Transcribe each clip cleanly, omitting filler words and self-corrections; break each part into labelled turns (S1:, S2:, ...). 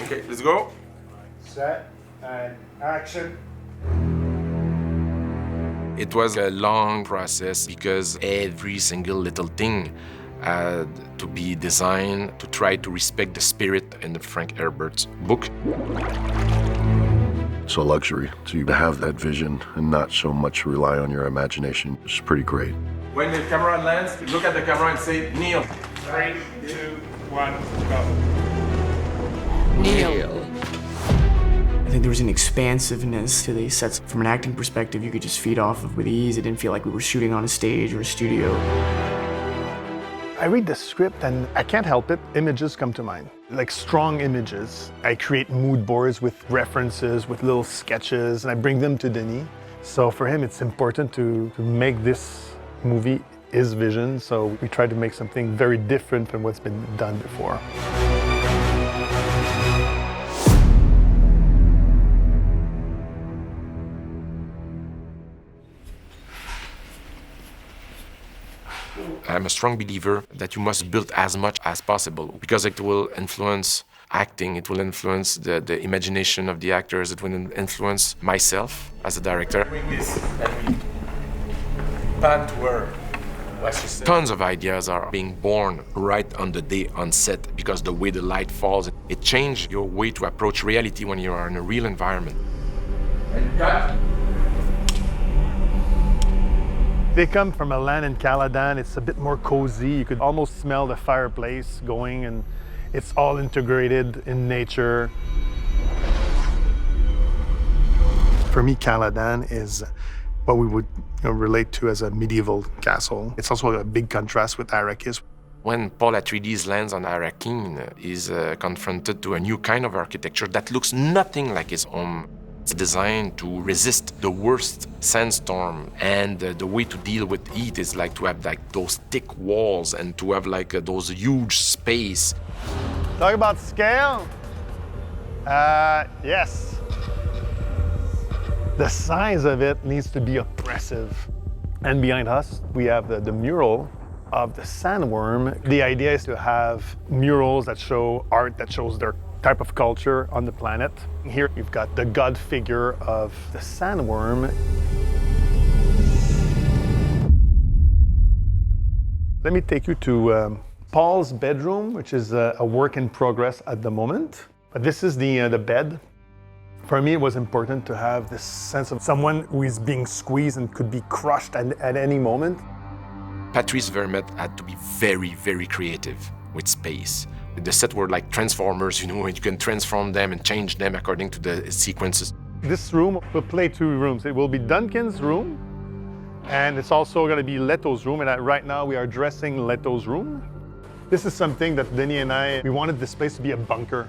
S1: Okay, let's go.
S2: Set and action.
S1: It was a long process because every single little thing had to be designed to try to respect the spirit in the Frank Herbert's book.
S3: It's a luxury to have that vision and not so much rely on your imagination. It's pretty great.
S1: When the camera lands, look at the camera and say, Neil.
S2: 3, 2, 1, go.
S1: Neil.
S4: I think there was an expansiveness to these sets. From an acting perspective, you could just feed off of with ease. It didn't feel like we were shooting on a stage or a studio.
S2: I read the script and I can't help it. Images come to mind, like strong images. I create mood boards with references, with little sketches, and I bring them to Denis. So for him, it's important to make this movie his vision. So we tried to make something very different from what's been done before.
S1: I'm a strong believer that you must build as much as possible because it will influence acting, it will influence the imagination of the actors, it will influence myself as a director. Bring this and we pan to her. Tons of ideas are being born right on the day on set because the way the light falls, it changes your way to approach reality when you are in a real environment. And cut.
S2: They come from a land in Caladan. It's a bit more cozy. You could almost smell the fireplace going, and it's all integrated in nature. For me, Caladan is what we would relate to as a medieval castle. It's also a big contrast with Arrakis.
S1: When Paul Atreides lands on Arrakeen, he's confronted to a new kind of architecture that looks nothing like his home. It's designed to resist the worst sandstorm, and the way to deal with heat is like to have like those thick walls and to have like those huge space.
S2: Talk about scale. Yes. The size of it needs to be oppressive. And behind us, we have the mural of the sandworm. The idea is to have murals that show art that shows their type of culture on the planet. Here you've got the god figure of the sandworm. Let me take you to Paul's bedroom, which is a work in progress at the moment. But this is the bed. For me, it was important to have this sense of someone who is being squeezed and could be crushed at any moment.
S1: Patrice Vermette had to be very, very creative with space. The set were like transformers, and you can transform them and change them according to the sequences.
S2: This room will play two rooms. It will be Duncan's room, and it's also going to be Leto's room, and right now we are dressing Leto's room. This is something that Denis and we wanted this place to be a bunker.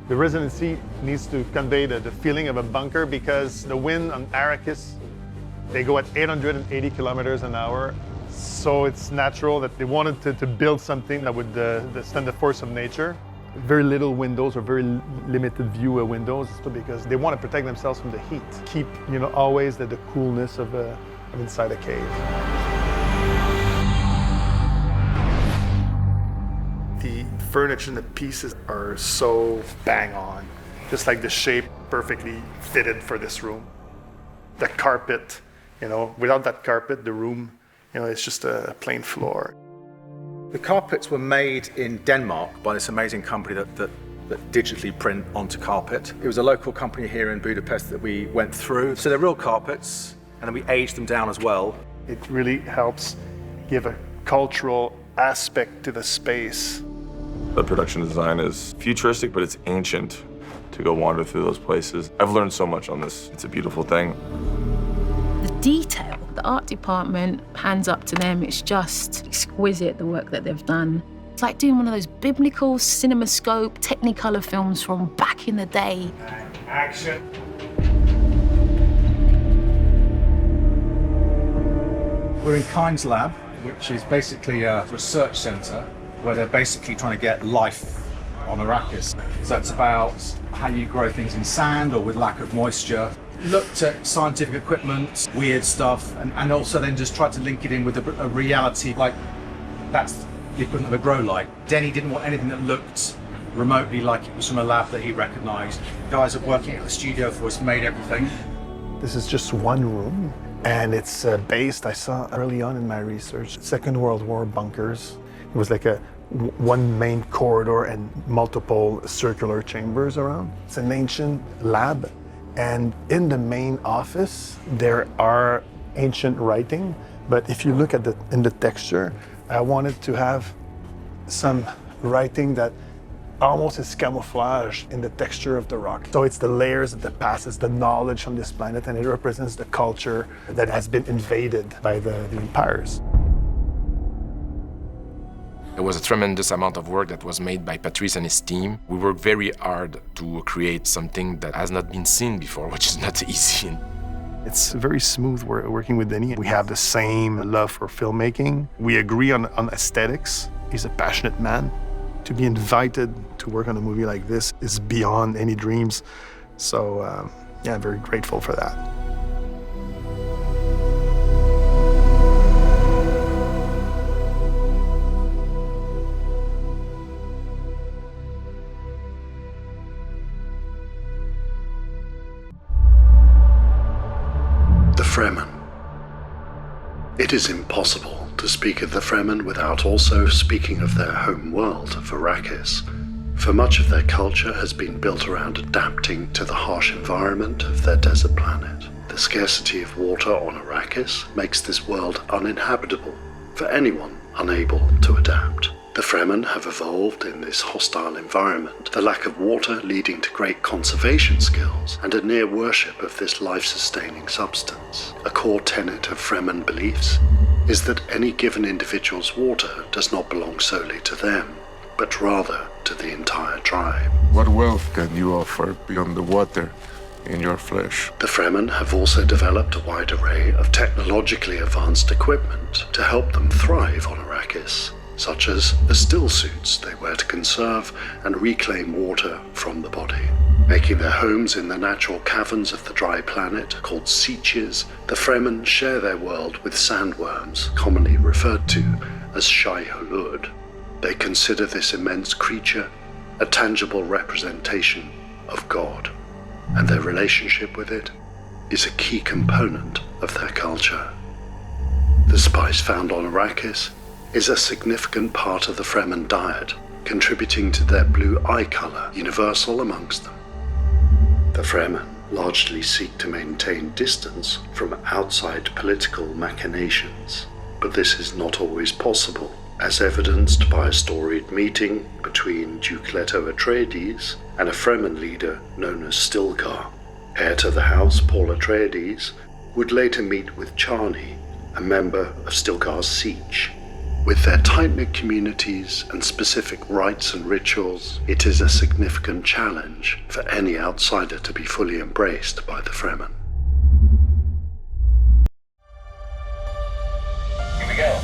S2: The residency needs to convey the feeling of a bunker because the wind on Arrakis, they go at 880 kilometers an hour. So it's natural that they wanted to build something that would stand the force of nature. Very little windows or very limited view windows because they want to protect themselves from the heat. Keep, always the coolness of inside a cave. The furniture and the pieces are so bang on, just like the shape perfectly fitted for this room. The carpet, without that carpet, the room, it's just a plain floor.
S5: The carpets were made in Denmark by this amazing company that digitally print onto carpet. It was a local company here in Budapest that we went through. So they're real carpets, and then we aged them down as well.
S2: It really helps give a cultural aspect to the space.
S6: The production design is futuristic, but it's ancient to go wander through those places. I've learned so much on this. It's a beautiful thing.
S7: The detail, the art department, hands up to them. It's just exquisite, the work that they've done. It's like doing one of those biblical CinemaScope Technicolor films from back in the day.
S2: Action.
S5: We're in Kind's lab, which is basically a research center where they're basically trying to get life on Arrakis. So it's about how you grow things in sand or with lack of moisture. Looked at scientific equipment, weird stuff, and also then just tried to link it in with a reality, like that's the equivalent of a grow light. Denis didn't want anything that looked remotely like it was from a lab that he recognized. Guys are working at the studio for us, made everything.
S2: This is just one room, and it's based, I saw early on in my research, Second World War bunkers. It was like one main corridor and multiple circular chambers around. It's an ancient lab, and in the main office, there are ancient writing, but if you look at in the texture, I wanted to have some writing that almost is camouflaged in the texture of the rock. So it's the layers of the past, it's the knowledge on this planet, and it represents the culture that has been invaded by the empires.
S1: There was a tremendous amount of work that was made by Patrice and his team. We worked very hard to create something that has not been seen before, which is not easy.
S2: It's very smooth working with Denis. We have the same love for filmmaking. We agree on aesthetics. He's a passionate man. To be invited to work on a movie like this is beyond any dreams. So, I'm very grateful for that.
S3: The Fremen. It is impossible to speak of the Fremen without also speaking of their home world of Arrakis, for much of their culture has been built around adapting to the harsh environment of their desert planet. The scarcity of water on Arrakis makes this world uninhabitable for anyone unable to adapt. The Fremen have evolved in this hostile environment, the lack of water leading to great conservation skills and a near worship of this life-sustaining substance. A core tenet of Fremen beliefs is that any given individual's water does not belong solely to them, but rather to the entire tribe.
S8: What wealth can you offer beyond the water in your flesh?
S3: The Fremen have also developed a wide array of technologically advanced equipment to help them thrive on Arrakis, such as the still suits they wear to conserve and reclaim water from the body. Making their homes in the natural caverns of the dry planet, called Sieches, the Fremen share their world with sandworms, commonly referred to as Shai Hulud. They consider this immense creature a tangible representation of God, and their relationship with it is a key component of their culture. The spice found on Arrakis is a significant part of the Fremen diet, contributing to their blue eye color, universal amongst them. The Fremen largely seek to maintain distance from outside political machinations, but this is not always possible, as evidenced by a storied meeting between Duke Leto Atreides and a Fremen leader known as Stilgar. Heir to the house, Paul Atreides would later meet with Chani, a member of Stilgar's Siege. With their tight-knit communities and specific rites and rituals, it is a significant challenge for any outsider to be fully embraced by the Fremen.
S9: Here we go.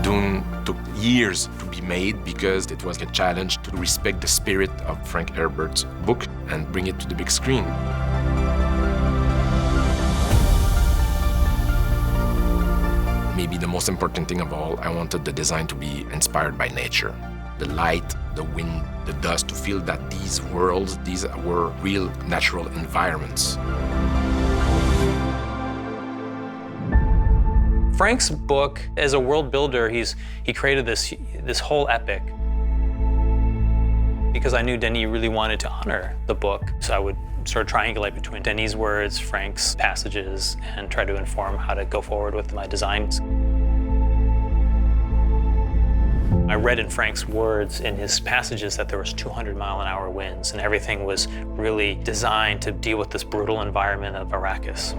S1: Dune took years to be made because it was a challenge to respect the spirit of Frank Herbert's book and bring it to the big screen. Maybe the most important thing of all, I wanted the design to be inspired by nature. The light, the wind, the dust, to feel that these worlds, these were real natural environments.
S10: Frank's book, as a world builder, he created this whole epic. Because I knew Denis really wanted to honor the book, so I would sort of triangulate between Denis' words, Frank's passages, and try to inform how to go forward with my designs. I read in Frank's words in his passages that there was 200-mile-an-hour winds, and everything was really designed to deal with this brutal environment of Arrakis.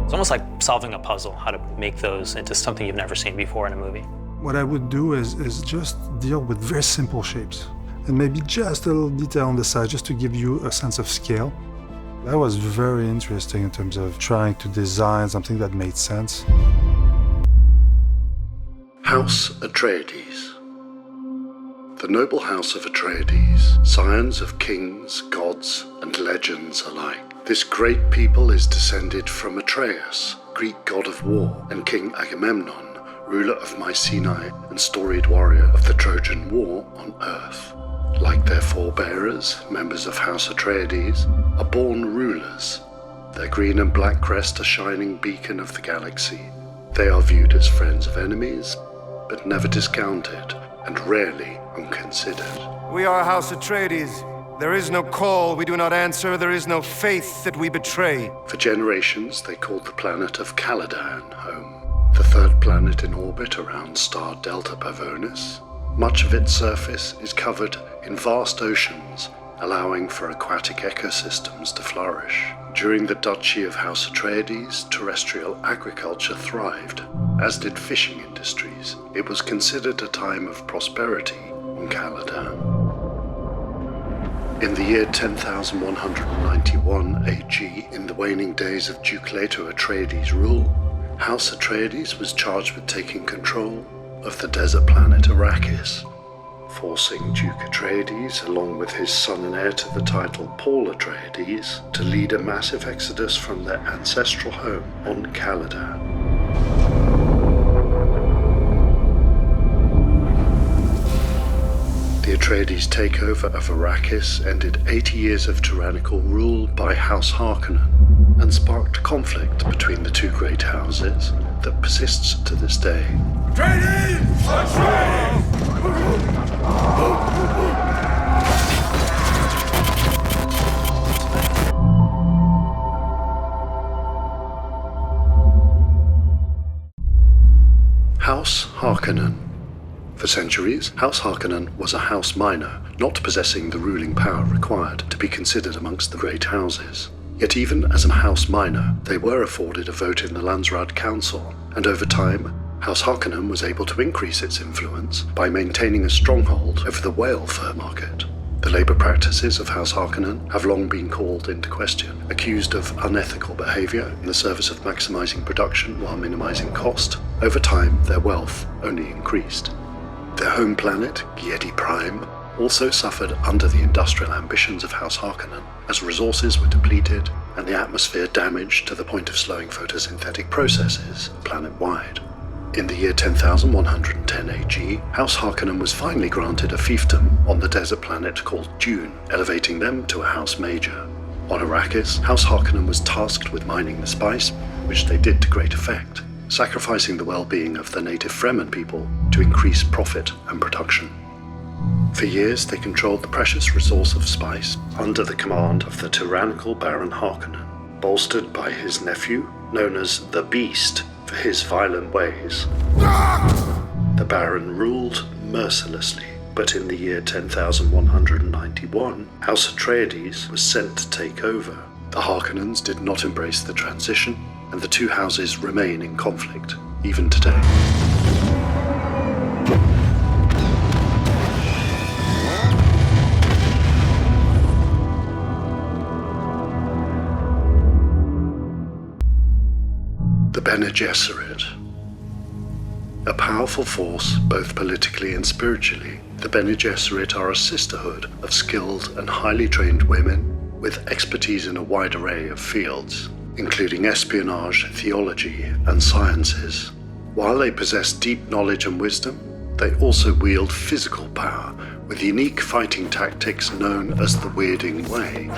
S10: It's almost like solving a puzzle, how to make those into something you've never seen before in a movie.
S11: What I would do is just deal with very simple shapes, and maybe just a little detail on the side, just to give you a sense of scale. That was very interesting in terms of trying to design something that made sense.
S3: House Atreides. The noble house of Atreides, scions of kings, gods, and legends alike. This great people is descended from Atreus, Greek god of war, and King Agamemnon, ruler of Mycenae and storied warrior of the Trojan War on Earth. Like their forebearers, members of House Atreides are born rulers. Their green and black crest a shining beacon of the galaxy. They are viewed as friends of enemies, but never discounted and rarely unconsidered.
S9: We are House Atreides. There is no call we do not answer. There is no faith that we betray.
S3: For generations, they called the planet of Caladan home, the third planet in orbit around star Delta Pavonis. Much of its surface is covered in vast oceans, allowing for aquatic ecosystems to flourish. During the Duchy of House Atreides, terrestrial agriculture thrived, as did fishing industries. It was considered a time of prosperity on Caladan. In the year 10,191 AG, in the waning days of Duke Leto Atreides' rule, House Atreides was charged with taking control of the desert planet Arrakis, forcing Duke Atreides, along with his son and heir to the title Paul Atreides, to lead a massive exodus from their ancestral home on Caladan. The Atreides' takeover of Arrakis ended 80 years of tyrannical rule by House Harkonnen and sparked conflict between the two great houses that persists to this day.
S9: Atreides! Atreides!
S3: House Harkonnen. For centuries, House Harkonnen was a house minor, not possessing the ruling power required to be considered amongst the great houses. Yet even as a house minor, they were afforded a vote in the Landsraad Council, and over time, House Harkonnen was able to increase its influence by maintaining a stronghold over the whale fur market. The labour practices of House Harkonnen have long been called into question, accused of unethical behaviour in the service of maximising production while minimising cost. Over time, their wealth only increased. Their home planet, Giedi Prime, also suffered under the industrial ambitions of House Harkonnen, as resources were depleted and the atmosphere damaged to the point of slowing photosynthetic processes planet-wide. In the year 10,110 AG, House Harkonnen was finally granted a fiefdom on the desert planet called Dune, elevating them to a House Major. On Arrakis, House Harkonnen was tasked with mining the spice, which they did to great effect, sacrificing the well-being of the native Fremen people to increase profit and production. For years, they controlled the precious resource of spice under the command of the tyrannical Baron Harkonnen, bolstered by his nephew, known as the Beast, for his violent ways. The Baron ruled mercilessly, but in the year 10,191, House Atreides was sent to take over. The Harkonnens did not embrace the transition, and the two houses remain in conflict, even today. The Bene Gesserit. A powerful force, both politically and spiritually, the Bene Gesserit are a sisterhood of skilled and highly trained women with expertise in a wide array of fields, including espionage, theology, and sciences. While they possess deep knowledge and wisdom, they also wield physical power with unique fighting tactics known as the Weirding Way,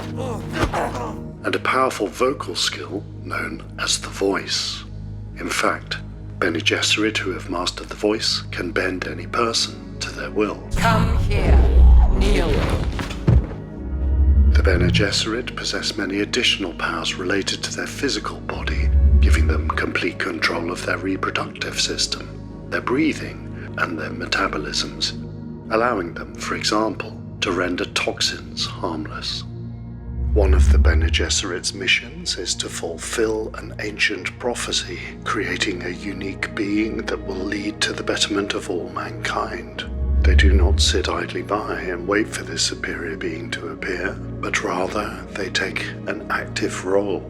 S3: and a powerful vocal skill known as the Voice. In fact, Bene Gesserit who have mastered the Voice can bend any person to their will.
S12: Come here, kneel.
S3: The Bene Gesserit possess many additional powers related to their physical body, giving them complete control of their reproductive system, their breathing, and their metabolisms, allowing them, for example, to render toxins harmless. One of the Bene Gesserit's missions is to fulfill an ancient prophecy, creating a unique being that will lead to the betterment of all mankind. They do not sit idly by and wait for this superior being to appear, but rather they take an active role.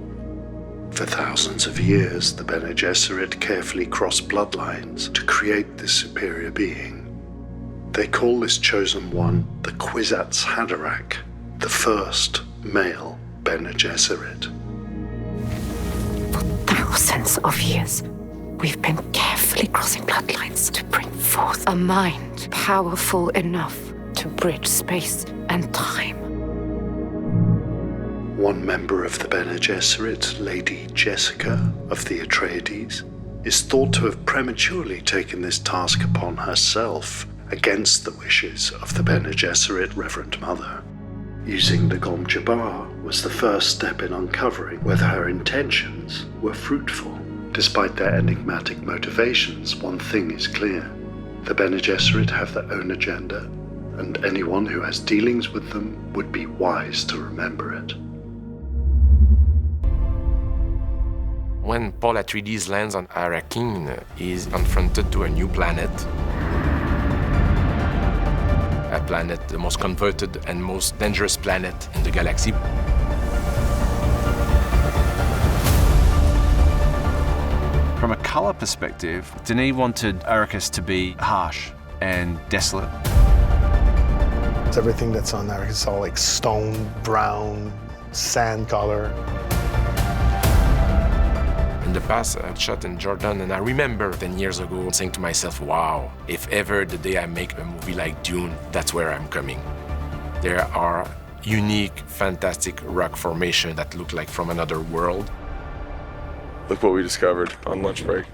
S3: For thousands of years, the Bene Gesserit carefully cross bloodlines to create this superior being. They call this chosen one the Kwisatz Haderach, the first male Bene Gesserit.
S12: For thousands of years, we've been carefully crossing bloodlines to bring forth a mind powerful enough to bridge space and time.
S3: One member of the Bene Gesserit, Lady Jessica of the Atreides, is thought to have prematurely taken this task upon herself against the wishes of the Bene Gesserit Reverend Mother. Using the Gom Jabbar was the first step in uncovering whether her intentions were fruitful. Despite their enigmatic motivations, one thing is clear. The Bene Gesserit have their own agenda, and anyone who has dealings with them would be wise to remember it.
S1: When Paul Atreides lands on Arrakeen, he's confronted to a new planet. A planet, the most converted and most dangerous planet in the galaxy.
S13: From a color perspective, Denis wanted Arrakis to be harsh and desolate.
S2: Everything that's on Arrakis is all like stone, brown, sand color.
S1: In the past, I shot in Jordan, and I remember 10 years ago saying to myself, wow, if ever the day I make a movie like Dune, that's where I'm coming. There are unique, fantastic rock formations that look like from another world.
S6: Look what we discovered on lunch break.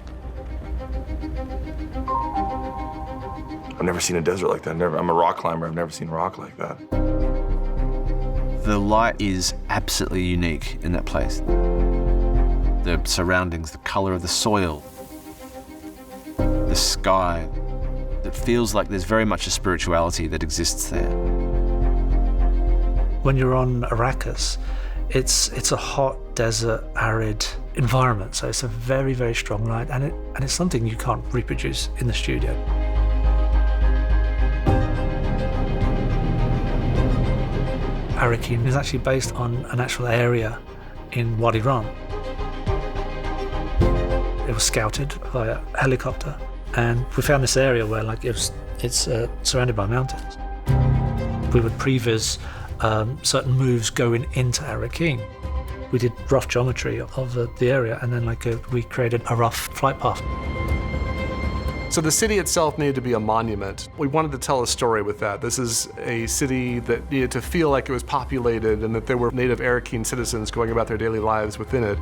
S6: I've never seen a desert like that. I'm a rock climber. I've never seen rock like that.
S13: The light is absolutely unique in that place. The surroundings, the color of the soil, the sky. It feels like there's very much a spirituality that exists there.
S14: When you're on Arrakis, it's a hot, desert, arid environment. So it's a very, very strong light, and it's something you can't reproduce in the studio. Arrakeen is actually based on an actual area in Wadi Rum. It was scouted via helicopter, and we found this area where it's surrounded by mountains. We would previs certain moves going into Arrakeen. We did rough geometry of the area, and then we created a rough flight path.
S15: So the city itself needed to be a monument. We wanted to tell a story with that. This is a city that needed to feel like it was populated and that there were native Arrakeen citizens going about their daily lives within it.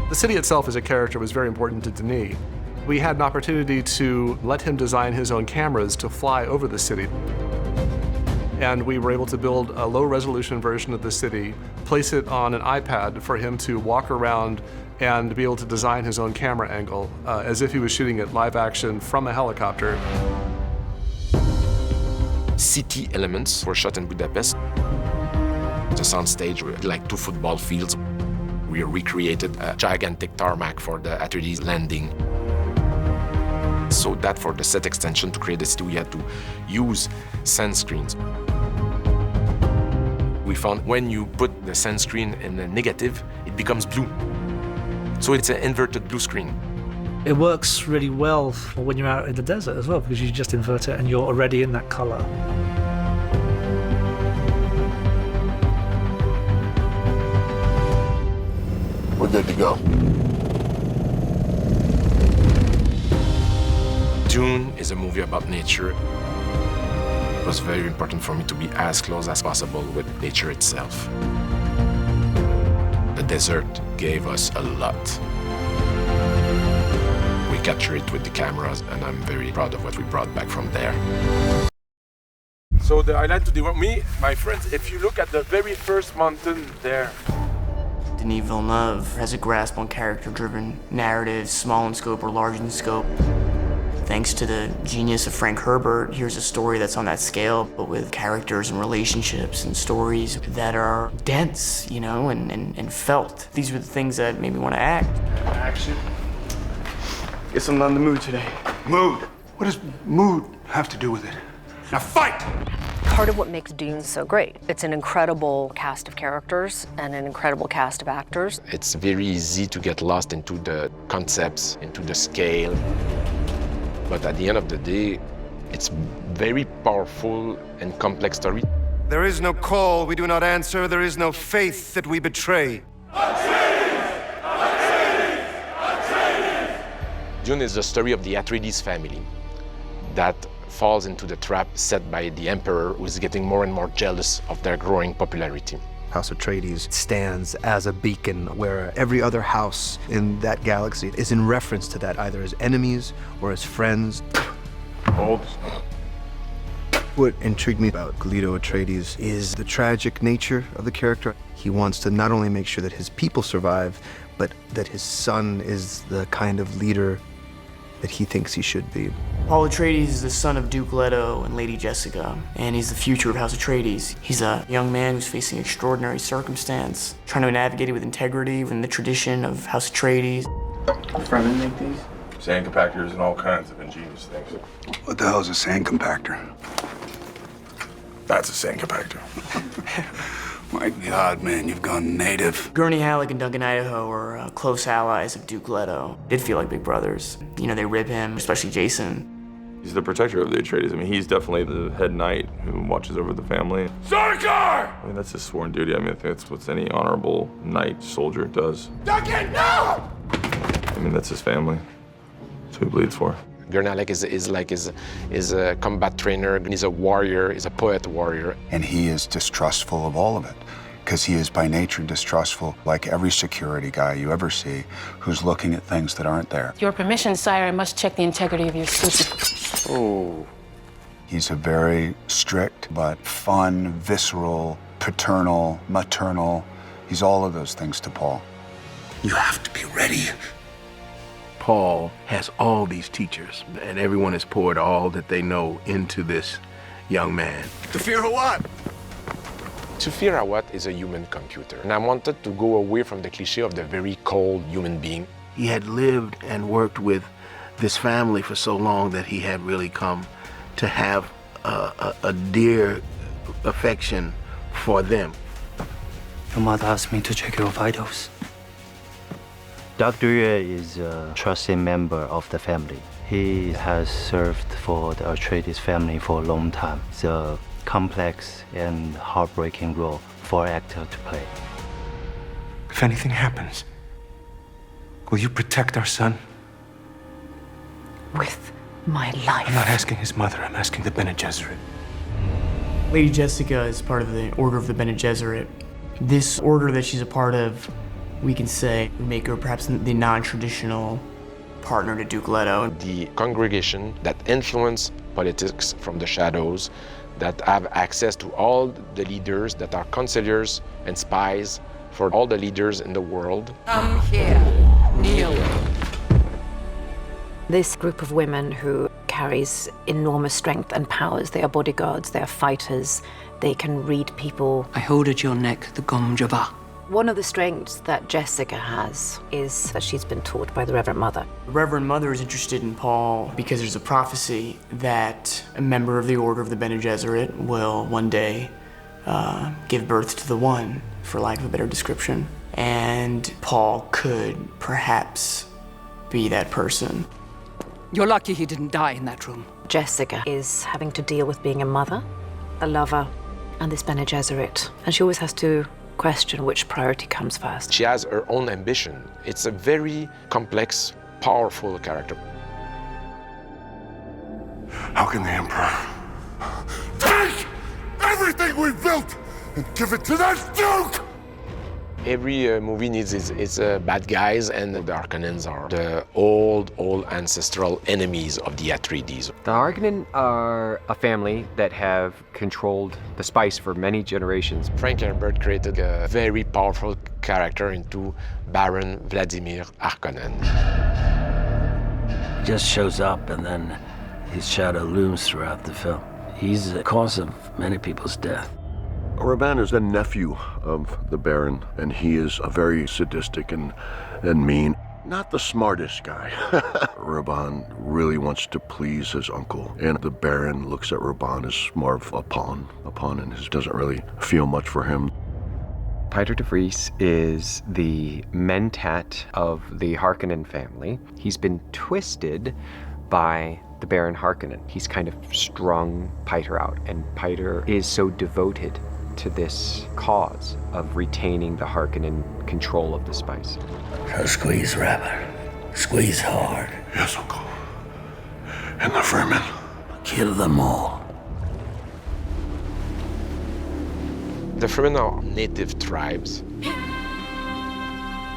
S15: The city itself as a character was very important to Denis. We had an opportunity to let him design his own cameras to fly over the city. And we were able to build a low-resolution version of the city, place it on an iPad for him to walk around and be able to design his own camera angle as if he was shooting it live action from a helicopter.
S1: City elements were shot in Budapest. The soundstage were like 2 football fields. We recreated a gigantic tarmac for the Atreides landing. So that for the set extension to create the city, we had to use sand screens. We found when you put the sand screen in the negative, it becomes blue. So it's an inverted blue screen.
S14: It works really well for when you're out in the desert as well, because you just invert it and you're already in that color.
S8: We're good to go.
S1: Dune is a movie about nature. It was very important for me to be as close as possible with nature itself. The desert gave us a lot. We captured it with the cameras, and I'm very proud of what we brought back from there. So the highlight today, my friends, if you look at the very first mountain there.
S4: Denis Villeneuve has a grasp on character-driven narratives, small in scope or large in scope. Thanks to the genius of Frank Herbert, here's a story that's on that scale, but with characters and relationships and stories that are dense, and felt. These were the things that made me want to act.
S16: Action. Guess I'm not in the mood today. Mood? What does mood have to do with it? Now fight!
S17: Part of what makes Dune so great, it's an incredible cast of characters and an incredible cast of actors.
S1: It's very easy to get lost into the concepts, into the scale. But at the end of the day, it's very powerful and complex story.
S9: There is no call we do not answer. There is no faith that we betray.
S18: Atreides! Atreides!
S1: Dune is the story of the Atreides family that falls into the trap set by the Emperor, who is getting more and more jealous of their growing popularity.
S18: House Atreides stands as a beacon where every other house in that galaxy is in reference to that, either as enemies or as friends.
S6: Hold.
S18: What intrigued me about Leto Atreides is the tragic nature of the character. He wants to not only make sure that his people survive, but that his son is the kind of leader that he thinks he should be.
S4: Paul Atreides is the son of Duke Leto and Lady Jessica, and he's the future of House Atreides. He's a young man who's facing extraordinary circumstance, trying to navigate it with integrity within the tradition of House Atreides.
S16: Fremen make these?
S6: Sand compactors and all kinds of ingenious things.
S16: What the hell is a sand compactor?
S6: That's a sand compactor.
S16: My God, man, you've gone native.
S4: Gurney Halleck and Duncan Idaho are close allies of Duke Leto. Did feel like big brothers. You know, they rib him, especially Jason.
S6: He's the protector of the Atreides. I mean, he's definitely the head knight who watches over the family. Sarkar! I mean, that's his sworn duty. I mean, I think that's what any honorable knight soldier does.
S9: Duncan, no!
S6: I mean, that's his family. That's who he bleeds for.
S1: Gurney Halleck is a combat trainer. He's a warrior. He's a poet warrior.
S16: And he is distrustful of all of it, because he is by nature distrustful, like every security guy you ever see who's looking at things that aren't there.
S19: Your permission, sire, I must check the integrity of your suit.
S16: Oh. He's a very strict but fun, visceral, paternal, maternal. He's all of those things to Paul.
S20: You have to be ready. Paul has all these teachers, and everyone has poured all that they know into this young man.
S9: To fear what?
S1: Tufir Awad is a human computer, and I wanted to go away from the cliche of the very cold human being.
S20: He had lived and worked with this family for so long that he had really come to have a dear affection for them.
S21: Your mother asked me to check your vitals.
S22: Dr. Yue is a trusted member of the family. He has served for the Atreides family for a long time. It's a complex and heartbreaking role for an actor to play.
S20: If anything happens, will you protect our son?
S12: With my life.
S20: I'm not asking his mother, I'm asking the Bene Gesserit.
S4: Lady Jessica is part of the Order of the Bene Gesserit. This order that she's a part of, we can say, would make her perhaps the non-traditional partner to Duke Leto.
S1: The congregation that influence politics from the shadows, that have access to all the leaders, that are counselors and spies for all the leaders in the world.
S12: Come here, kneel. This group of women who carries enormous strength and powers, they are bodyguards, they are fighters, they can read people.
S21: I hold at your neck the Gom Jabbar.
S12: One of the strengths that Jessica has is that she's been taught by the Reverend Mother.
S4: The Reverend Mother is interested in Paul because there's a prophecy that a member of the Order of the Bene Gesserit will one day give birth to the One, for lack of a better description. And Paul could perhaps be that person.
S12: You're lucky he didn't die in that room. Jessica is having to deal with being a mother, a lover, and this Bene Gesserit. And she always has to question which priority comes first.
S1: She has her own ambition. It's a very complex, powerful character.
S9: How can the Emperor take everything we've built and give it to that Duke?
S1: Every movie needs its bad guys, and the Harkonnens are the old ancestral enemies of the Atreides.
S23: The Harkonnen are a family that have controlled the spice for many generations.
S1: Frank Herbert created a very powerful character into Baron Vladimir Harkonnen.
S24: He just shows up and then his shadow looms throughout the film. He's the cause of many people's death.
S25: Rabban is the nephew of the Baron, and he is a very sadistic and mean. Not the smartest guy. Rabban really wants to please his uncle, and the Baron looks at Rabban as more of a pawn, and doesn't really feel much for him.
S23: Piter de Vries is the mentat of the Harkonnen family. He's been twisted by the Baron Harkonnen. He's kind of strung Piter out, and Piter is so devoted to this cause of retaining the Harkonnen control of the spice.
S24: So squeeze, Rabban. Squeeze hard.
S25: Yes, Uncle. And the Fremen.
S24: Kill them all.
S1: The Fremen are native tribes.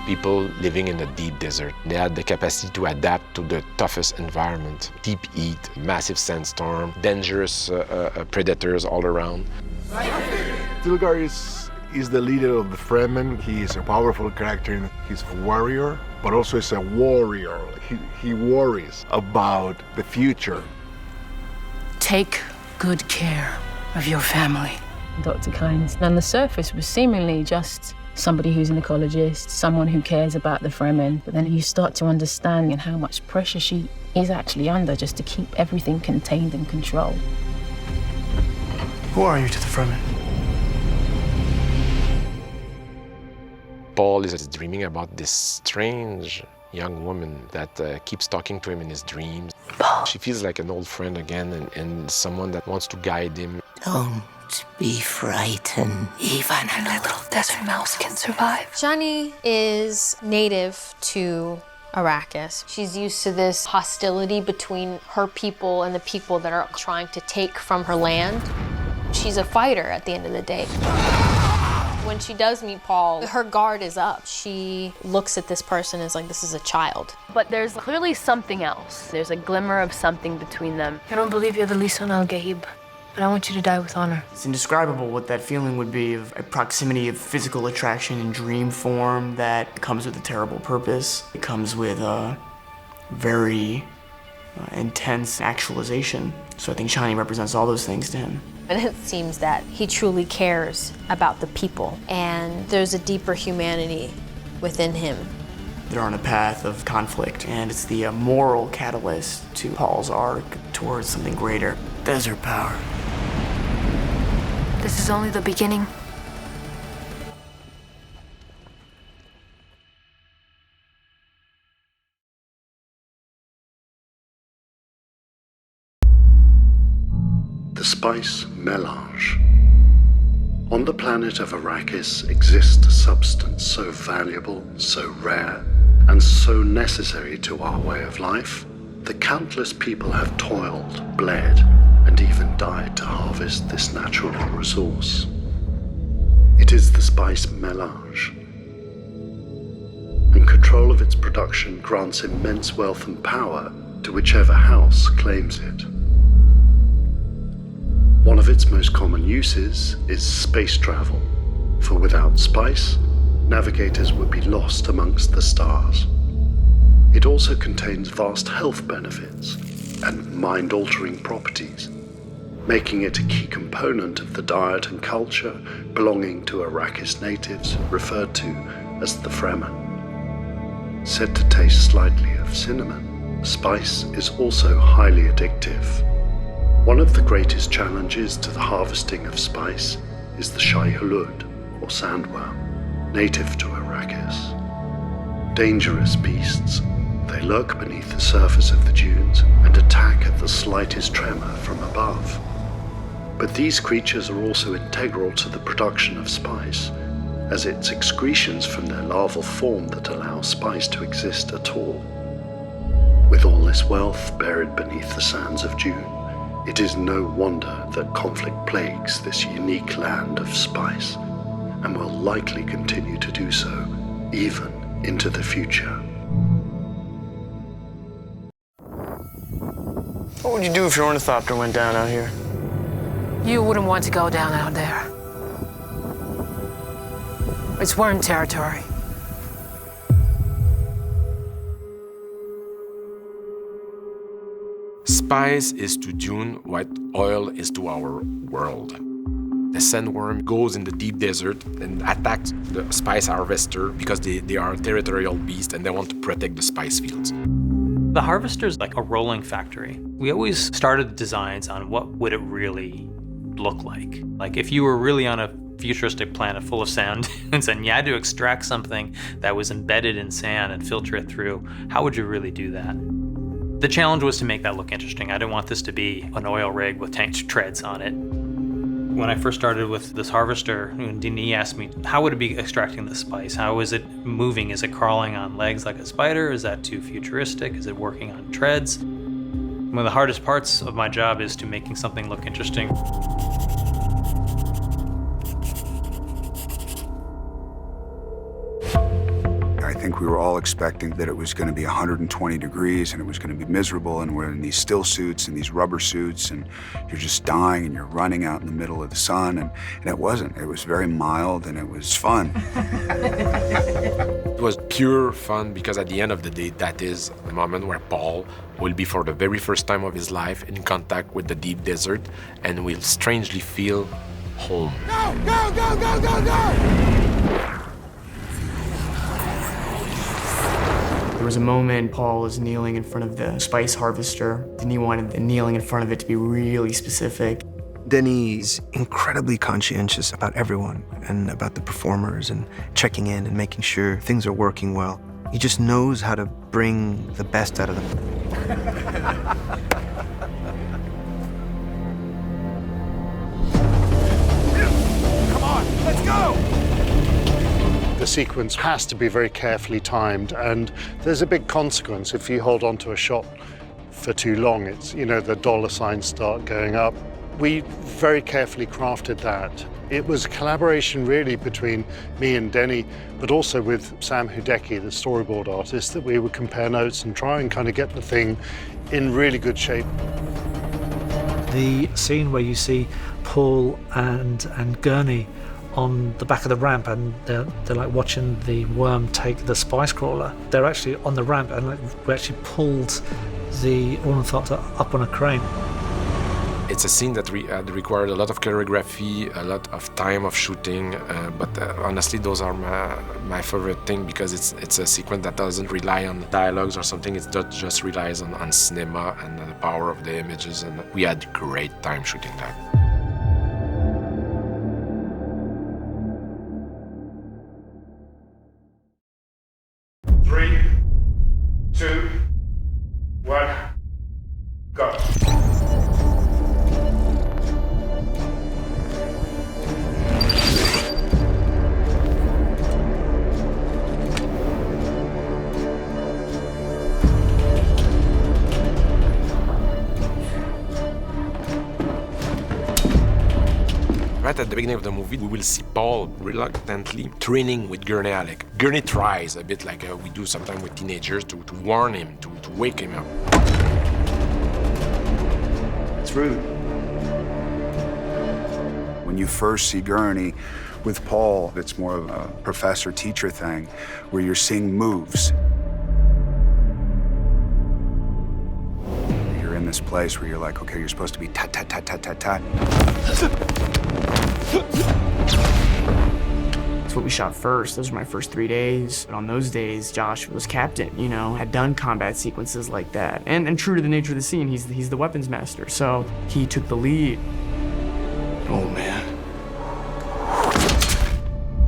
S1: People living in the deep desert. They had the capacity to adapt to the toughest environment. Deep heat, massive sandstorm, dangerous predators all around.
S3: Stilgar is the leader of the Fremen. He is a powerful character. He's a warrior, but also is a warrior. He worries about the future.
S19: Take good care of your family.
S5: Dr. Kynes, on the surface, was seemingly just somebody who's an ecologist, someone who cares about the Fremen, but then you start to understand how much pressure she is actually under just to keep everything contained and controlled.
S4: Who are you to the Fremen?
S1: Paul is dreaming about this strange young woman that keeps talking to him in his dreams.
S19: Paul.
S1: She feels like an old friend again and someone that wants to guide him.
S19: Don't be frightened. Even a little desert mouse can survive.
S7: Shani is native to Arrakis. She's used to this hostility between her people and the people that are trying to take from her land. She's a fighter at the end of the day. When she does meet Paul, her guard is up. She looks at this person as like, this is a child.
S17: But there's clearly something else. There's a glimmer of something between them.
S19: I don't believe you're the Lisan al-Gaib, but I want you to die with honor.
S4: It's indescribable what that feeling would be of a proximity of physical attraction in dream form that comes with a terrible purpose. It comes with a very intense actualization. So I think Shani represents all those things to him.
S7: And it seems that he truly cares about the people, and there's a deeper humanity within him.
S4: They're on a path of conflict, and it's the moral catalyst to Paul's arc towards something greater. Desert power.
S19: This is only the beginning.
S10: The spice melange. On the planet of Arrakis exists a substance so valuable, so rare, and so necessary to our way of life that countless people have toiled, bled, and even died to harvest this natural resource. It is the spice melange. And control of its production grants immense wealth and power to whichever house claims it. One of its most common uses is space travel, for without spice, navigators would be lost amongst the stars. It also contains vast health benefits and mind-altering properties, making it a key component of the diet and culture belonging to Arrakis natives referred to as the Fremen. Said to taste slightly of cinnamon, spice is also highly addictive. One of the greatest challenges to the harvesting of spice is the Shai Hulud, or sandworm, native to Arrakis. Dangerous beasts, they lurk beneath the surface of the dunes and attack at the slightest tremor from above. But these creatures are also integral to the production of spice, as it's excretions from their larval form that allow spice to exist at all. With all this wealth buried beneath the sands of Dune, it is no wonder that conflict plagues this unique land of spice, and will likely continue to do so, even into the future.
S4: What would you do if your ornithopter went down out here?
S19: You wouldn't want to go down out there. It's Wern territory.
S1: Spice is to Dune what oil is to our world. The sandworm goes in the deep desert and attacks the spice harvester because they are territorial beasts and they want to protect the spice fields.
S11: The harvester's like a rolling factory. We always started designs on what would it really look like. Like if you were really on a futuristic planet full of sand and then you had to extract something that was embedded in sand and filter it through, how would you really do that? The challenge was to make that look interesting. I didn't want this to be an oil rig with tank treads on it. When I first started with this harvester, Denis asked me, how would it be extracting the spice? How is it moving? Is it crawling on legs like a spider? Is that too futuristic? Is it working on treads? One of the hardest parts of my job is to making something look interesting.
S16: I think we were all expecting that it was going to be 120 degrees and it was going to be miserable, and we're in these still suits and these rubber suits and you're just dying and you're running out in the middle of the sun, and it wasn't. It was very mild and it was fun.
S1: It was pure fun because at the end of the day, that is the moment where Paul will be for the very first time of his life in contact with the deep desert and will strangely feel home.
S9: Go, go, go, go, go, go!
S4: There was a moment Paul was kneeling in front of the spice harvester, and he wanted the kneeling in front of it to be really specific.
S18: Denis is incredibly conscientious about everyone and about the performers and checking in and making sure things are working well. He just knows how to bring the best out of them.
S9: Come on, let's go!
S10: The sequence has to be very carefully timed, and there's a big consequence if you hold on to a shot for too long. It's, you know, the dollar signs start going up. We very carefully crafted that. It was a collaboration really between me and Denis, but also with Sam Hudecki, the storyboard artist, that we would compare notes and try and kind of get the thing in really good shape.
S2: The scene where you see Paul and Gurney on the back of the ramp, and they're like watching the worm take the spice crawler. They're actually on the ramp, and we actually pulled the ornithopter up on a crane.
S1: It's a scene that required a lot of choreography, a lot of time of shooting, but honestly, those are my favorite thing because it's a sequence that doesn't rely on dialogues or something. It just relies on cinema and the power of the images, and we had great time shooting that.
S9: Three, 2, 1, go.
S1: Right at the beginning of the movie, we will see Paul reluctantly training with Gurney Halleck. Gurney tries a bit like we do sometimes with teenagers to warn him, to wake him up.
S16: It's rude. When you first see Gurney with Paul, it's more of a professor-teacher thing where you're seeing moves. You're in this place where you're like, okay, you're supposed to be tat, tat, tat, tat, tat, tat.
S4: That's what we shot first. Those were my first 3 days. And on those days, Josh was captain, you know, had done combat sequences like that. And true to the nature of the scene, he's the weapons master. So he took the lead.
S9: Oh, man.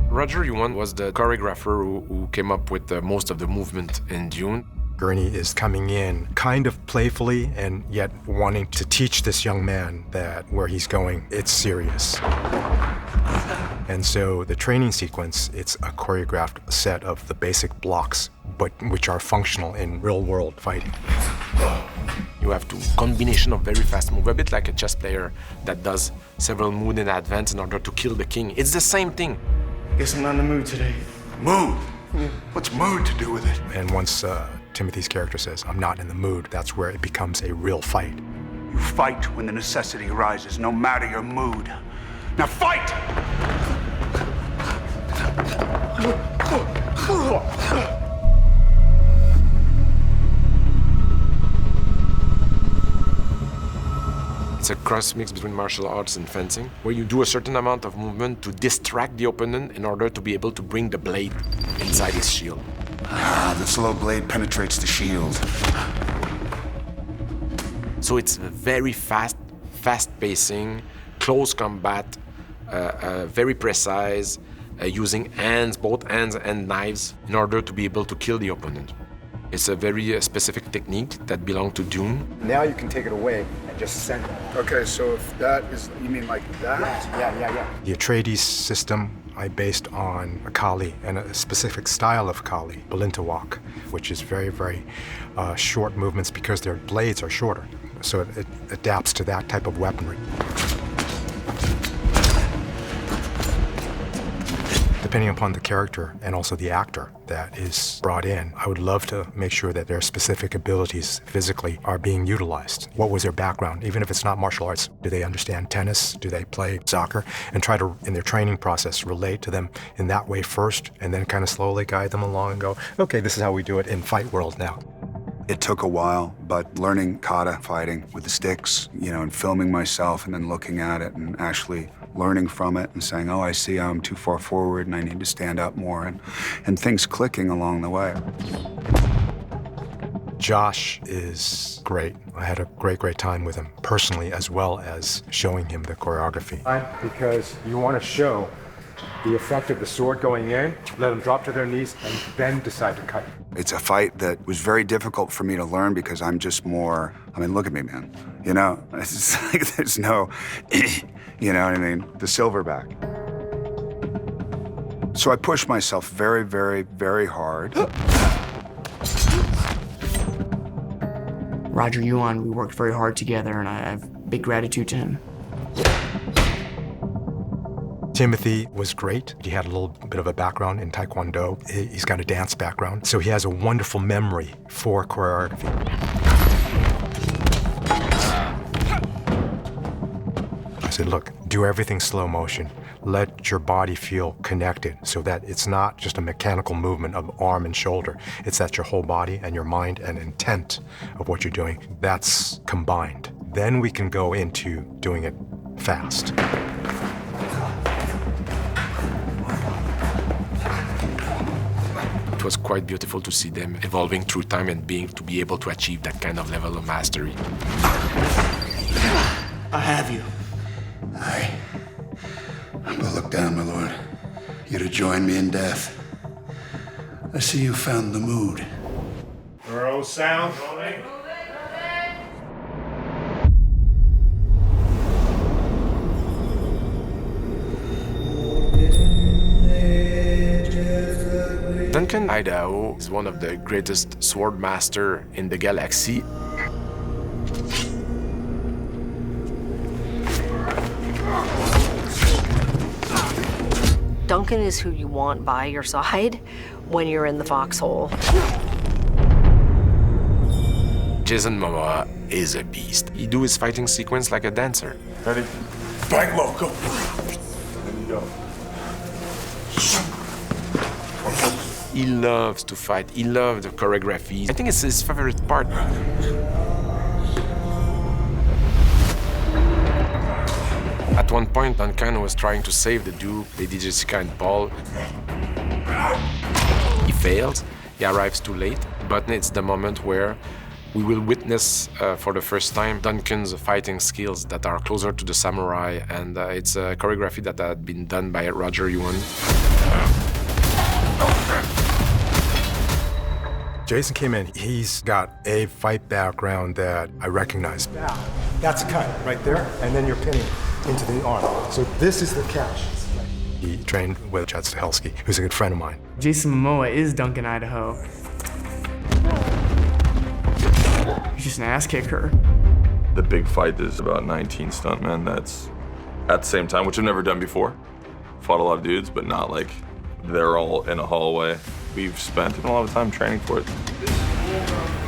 S1: Roger Yuan was the choreographer who came up with most of the movement in Dune.
S8: Gurney is coming in kind of playfully and yet wanting to teach this young man that where he's going, it's serious. And so the training sequence, it's a choreographed set of the basic blocks, but which are functional in real-world fighting.
S1: You have to combination of very fast move, a bit like a chess player that does several moves in advance in order to kill the king. It's the same thing.
S9: Guess I'm not in the mood today.
S3: Mood? What's mood to do with it?
S8: And once Timothy's character says, I'm not in the mood, that's where it becomes a real fight.
S16: You fight when the necessity arises, no matter your mood. Now fight!
S1: It's a cross mix between martial arts and fencing, where you do a certain amount of movement to distract the opponent in order to be able to bring the blade inside his shield.
S16: The slow blade penetrates the shield.
S1: So it's very fast pacing, close combat, very precise, using hands, both hands and knives, in order to be able to kill the opponent. It's a very specific technique that belongs to Dune.
S8: Now you can take it away and just send it.
S3: Okay, so if that is, you mean like that?
S8: Yeah. The Atreides system I based on a Kali and a specific style of Kali, Balintawak, which is very, very short movements because their blades are shorter. So it adapts to that type of weaponry. Depending upon the character and also the actor that is brought in, I would love to make sure that their specific abilities physically are being utilized. What was their background? Even if it's not martial arts, do they understand tennis? Do they play soccer? And try to, in their training process, relate to them in that way first, and then kind of slowly guide them along and go, okay, this is how we do it in fight world now.
S16: It took a while, but learning kata fighting with the sticks, and filming myself and then looking at it and actually learning from it and saying, oh, I see I'm too far forward and I need to stand up more, and things clicking along the way.
S8: Josh is great. I had a great time with him personally, as well as showing him the choreography. Because you want to show the effect of the sword going in, let them drop to their knees, and then decide to cut.
S16: It's a fight that was very difficult for me to learn because I'm just more, look at me, man. It's just like there's no, you know what I mean? The silverback. So I pushed myself very, very, very hard.
S4: Roger Yuan, we worked very hard together, and I have big gratitude to him.
S8: Timothée was great. He had a little bit of a background in Taekwondo. He's got a dance background, so he has a wonderful memory for choreography. I said, look, do everything slow motion. Let your body feel connected so that it's not just a mechanical movement of arm and shoulder. It's that your whole body and your mind and intent of what you're doing, that's combined. Then we can go into doing it fast.
S1: It was quite beautiful to see them evolving through time and to be able to achieve that kind of level of mastery.
S9: I have you.
S16: Aye. But look down, my lord. You're to join me in death. I see you found the mood.
S9: Roll sound.
S1: Duncan Idaho is one of the greatest sword master in the galaxy.
S17: Duncan is who you want by your side when you're in the foxhole.
S1: Jason Momoa is a beast. He do his fighting sequence like a dancer.
S9: Ready? Bang low, go. There you go.
S1: He loves to fight. He loves the choreography. I think it's his favorite part. At one point, Duncan was trying to save the Duke, Lady Jessica and Paul. He fails. He arrives too late. But it's the moment where we will witness for the first time Duncan's fighting skills that are closer to the samurai, and it's a choreography that had been done by Roger Yuan.
S8: Jason came in, he's got a fight background that I recognize. Now, that's a cut right there, and then you're pinning into the arm. So this is the catch. He trained with Chad Stahelski, who's a good friend of mine.
S4: Jason Momoa is Duncan Idaho. He's just an ass kicker.
S6: The big fight is about 19 stuntmen. That's at the same time, which I've never done before. Fought a lot of dudes, but not like they're all in a hallway. We've spent a lot of time training for it.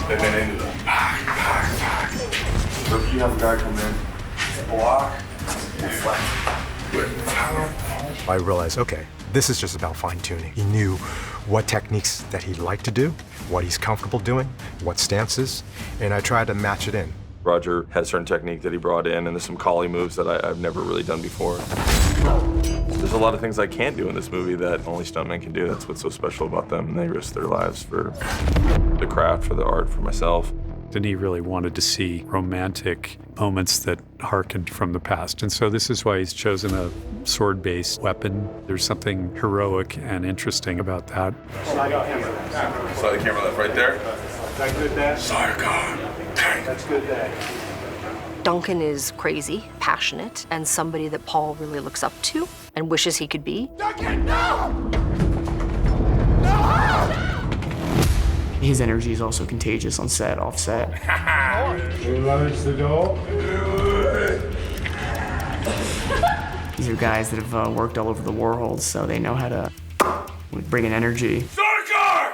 S9: And then into that. So if you have a guy come in, block, and flat.
S8: I realized, okay, this is just about fine-tuning. He knew what techniques that he'd like to do, what he's comfortable doing, what stances, and I tried to match it in.
S6: Roger has certain technique that he brought in, and there's some collie moves that I've never really done before. There's a lot of things I can't do in this movie that only stuntmen can do. That's what's so special about them, and they risk their lives for the craft, for the art, for myself.
S13: Denis really wanted to see romantic moments that harkened from the past. And so this is why he's chosen a sword-based weapon. There's something heroic and interesting about that.
S6: Slide the camera left right there.
S14: that good there?
S25: Sargon.
S14: That's good there.
S17: Duncan is crazy, passionate, and somebody that Paul really looks up to and wishes he could be.
S14: Duncan, no!
S4: His energy is also contagious on set, off set.
S14: Close the door.
S4: These are guys that have worked all over the world, so they know how to bring in energy.
S9: Sarkar!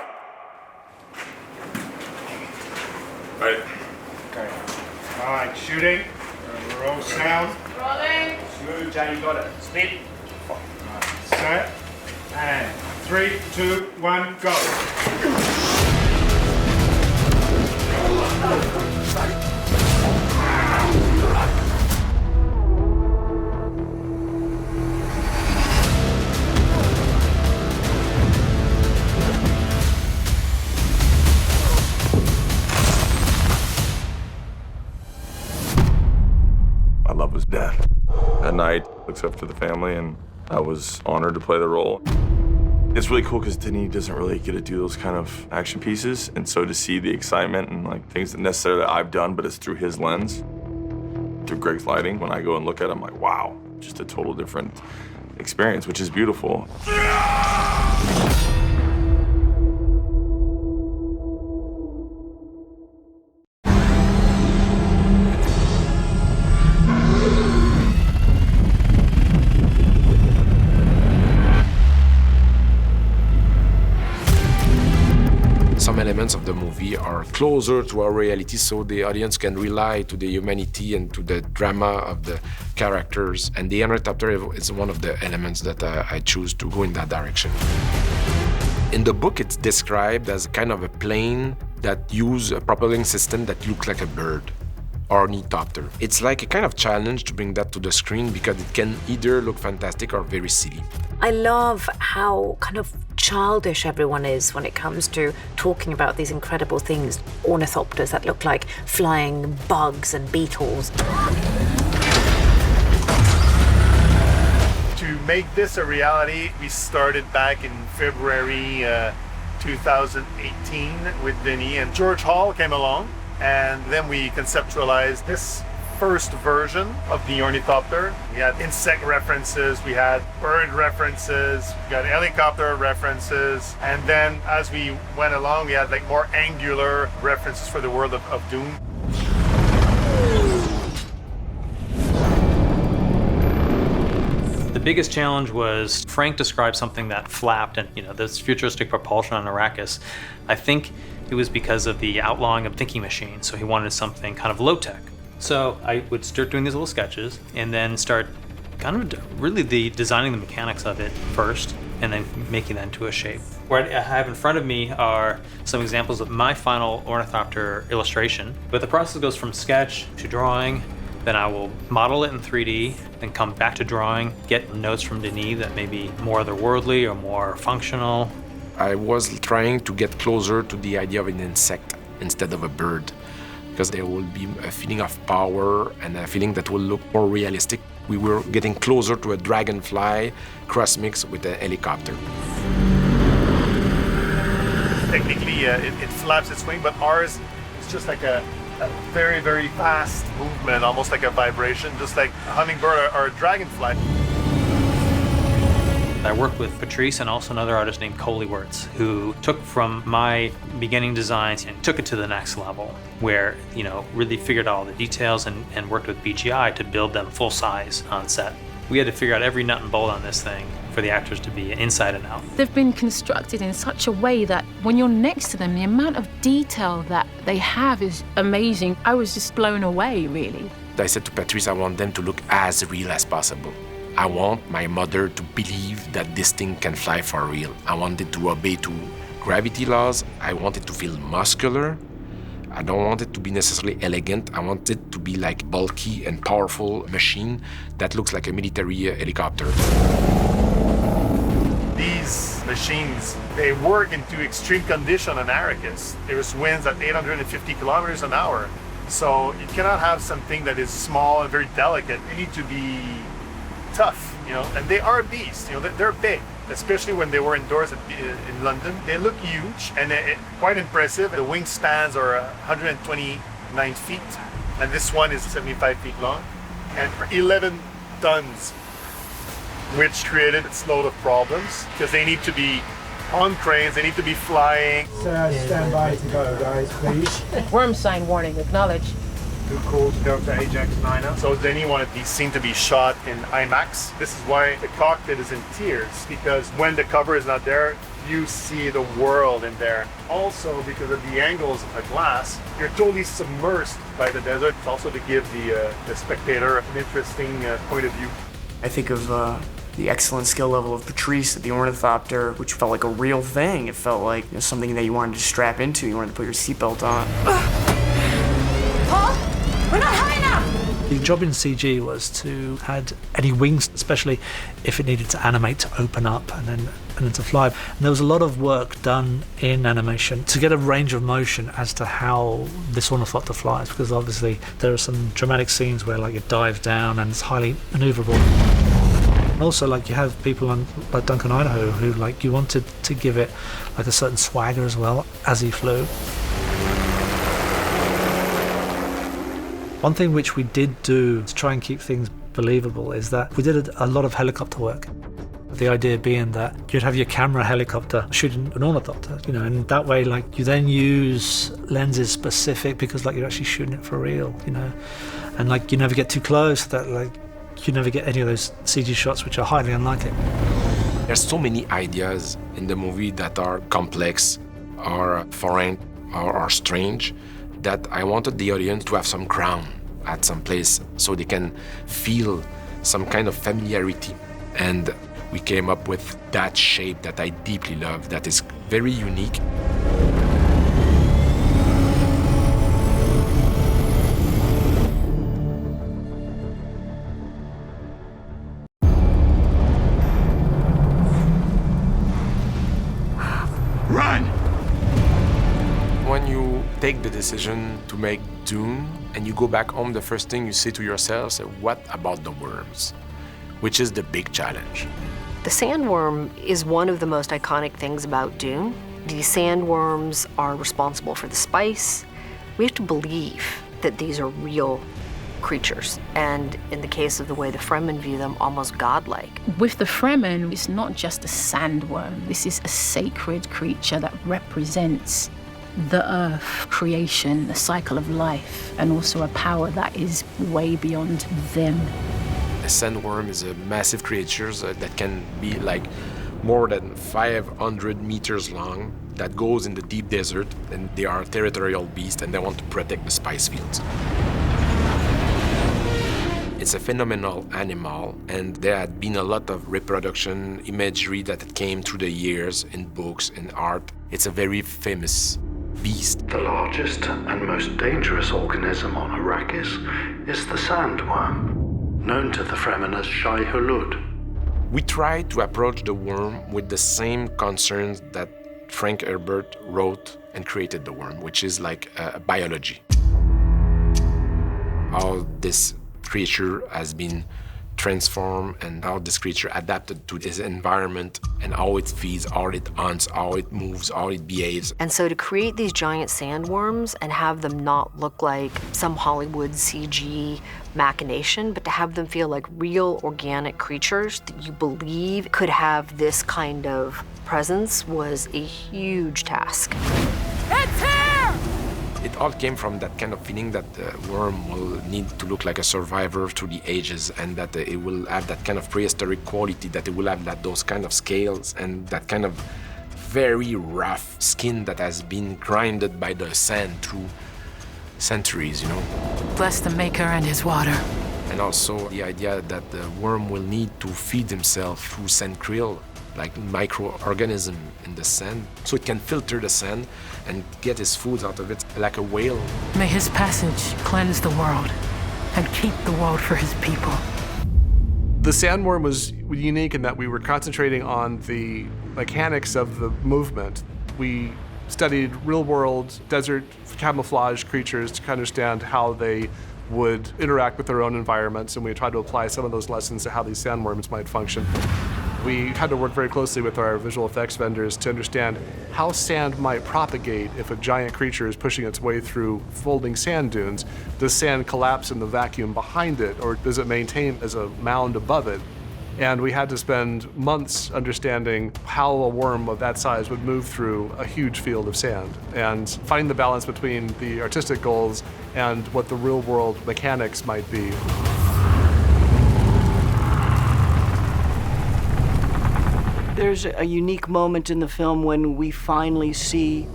S14: Right. Okay. All right, shooting. Roll sound.
S7: Rolling.
S14: Smooth, Jay, you got it. Speed. Right. Set. And 3, 2, 1, go.
S6: I love his death. At night, looks after the family, and I was honored to play the role. It's really cool because Denis doesn't really get to do those kind of action pieces, and so to see the excitement and like things that necessarily I've done, but it's through his lens, through Greg's lighting, when I go and look at it, I'm like, wow, just a total different experience, which is beautiful.
S1: Some elements of the movie are closer to our reality, so the audience can rely to the humanity and to the drama of the characters. And the Ornithopter is one of the elements that I choose to go in that direction. In the book, it's described as kind of a plane that use a propelling system that looks like a bird. Ornithopter. It's like a kind of challenge to bring that to the screen because it can either look fantastic or very silly.
S12: I love how kind of childish everyone is when it comes to talking about these incredible things. Ornithopters that look like flying bugs and beetles.
S14: To make this a reality, we started back in February 2018 with Denis, and George Hall came along, and then we conceptualized this first version of the ornithopter. We had insect references, we had bird references, we got helicopter references, and then as we went along, we had like more angular references for the world of Dune.
S11: The biggest challenge was Frank described something that flapped and, this futuristic propulsion on Arrakis. I think it was because of the outlawing of thinking machines, so he wanted something kind of low-tech. So I would start doing these little sketches and then start kind of really designing the mechanics of it first and then making that into a shape. What I have in front of me are some examples of my final ornithopter illustration. But the process goes from sketch to drawing, then I will model it in 3D, then come back to drawing, get notes from Denis that may be more otherworldly or more functional.
S1: I was trying to get closer to the idea of an insect instead of a bird, because there will be a feeling of power and a feeling that will look more realistic. We were getting closer to a dragonfly cross-mix with a helicopter.
S14: Technically, it flaps its wing, but ours is just like a very, very fast movement, almost like a vibration, just like a hummingbird or a dragonfly.
S11: I worked with Patrice and also another artist named Coley Wirtz, who took from my beginning designs and took it to the next level, where, really figured out all the details and worked with BGI to build them full size on set. We had to figure out every nut and bolt on this thing for the actors to be inside and out.
S5: They've been constructed in such a way that when you're next to them, the amount of detail that they have is amazing. I was just blown away, really.
S1: I said to Patrice, I want them to look as real as possible. I want my mother to believe that this thing can fly for real. I want it to obey to gravity laws. I want it to feel muscular. I don't want it to be necessarily elegant. I want it to be like bulky and powerful machine that looks like a military helicopter.
S14: These machines, they work into extreme condition on Arrakis. There's winds at 850 kilometers an hour. So you cannot have something that is small and very delicate. You need to be tough, and they are beasts, they're big. especially when they were indoors in London. They look huge and quite impressive. The wingspans are 129 feet, and this one is 75 feet long, and 11 tons, which created its load of problems because they need to be on cranes, they need to be flying.
S15: Stand by to go, guys, please.
S5: Worm sign warning, acknowledge.
S14: Good call to Delta Ajax 9. So Denis wanted these scenes to be shot in IMAX. This is why the cockpit is in tears, because when the cover is not there, you see the world in there. Also, because of the angles of the glass, you're totally submersed by the desert. It's also to give the spectator an interesting point of view.
S4: I think of the excellent skill level of Patrice at the Ornithopter, which felt like a real thing. It felt like something that you wanted to strap into. You wanted to put your seatbelt on.
S12: Paul, we're not high enough!
S2: The job in CG was to add any wings, especially if it needed to animate to open up and then to fly. And there was a lot of work done in animation to get a range of motion as to how this ornithopter flies, because obviously there are some dramatic scenes where like it dives down and it's highly maneuverable. And also, like, you have people like Duncan Idaho who, like, you wanted to give it like a certain swagger as well as he flew. One thing which we did do to try and keep things believable is that we did a lot of helicopter work. The idea being that you'd have your camera helicopter shooting an ornithopter, and that way, like, you then use lenses specific because, like, you're actually shooting it for real, and, like, you never get too close. That, like, you never get any of those CG shots which are highly unlikely.
S1: There's so many ideas in the movie that are complex, or foreign, or strange, that I wanted the audience to have some ground at some place so they can feel some kind of familiarity. And we came up with that shape that I deeply love, that is very unique. When you take the decision to make Dune and you go back home, the first thing you say to yourself is, what about the worms? Which is the big challenge.
S17: The sandworm is one of the most iconic things about Dune. These sandworms are responsible for the spice. We have to believe that these are real creatures, and in the case of the way the Fremen view them, almost godlike.
S5: With the Fremen, it's not just a sandworm. This is a sacred creature that represents the earth, creation, the cycle of life, and also a power that is way beyond them.
S1: A sandworm is a massive creature that can be like more than 500 meters long, that goes in the deep desert, and they are territorial beasts and they want to protect the spice fields. It's a phenomenal animal, and there had been a lot of reproduction imagery that came through the years in books and art. It's a very famous beast.
S10: The largest and most dangerous organism on Arrakis is the sandworm, known to the Fremen as Shai Hulud.
S1: We tried to approach the worm with the same concerns that Frank Herbert wrote and created the worm, which is like biology. How this creature has been transformed and how this creature adapted to its environment and how it feeds, how it hunts, how it moves, how it behaves.
S17: And so to create these giant sandworms and have them not look like some Hollywood CG machination, but to have them feel like real organic creatures that you believe could have this kind of presence was a huge task.
S12: It's here!
S1: It all came from that kind of feeling that the worm will need to look like a survivor through the ages, and that it will have that kind of prehistoric quality, that it will have those kind of scales and that kind of very rough skin that has been grinded by the sand through centuries,
S19: Bless the maker and his water.
S1: And also the idea that the worm will need to feed himself through sand krill, like microorganism in the sand, so it can filter the sand and get his food out of it like a whale.
S19: May his passage cleanse the world and keep the world for his people.
S20: The sandworm was unique in that we were concentrating on the mechanics of the movement. We studied real-world desert camouflage creatures to understand how they would interact with their own environments, and we tried to apply some of those lessons to how these sandworms might function. We had to work very closely with our visual effects vendors to understand how sand might propagate if a giant creature is pushing its way through folding sand dunes. Does sand collapse in the vacuum behind it, or does it maintain as a mound above it? And we had to spend months understanding how a worm of that size would move through a huge field of sand and find the balance between the artistic goals and what the real-world mechanics might be.
S18: There's a unique moment in the film when we finally see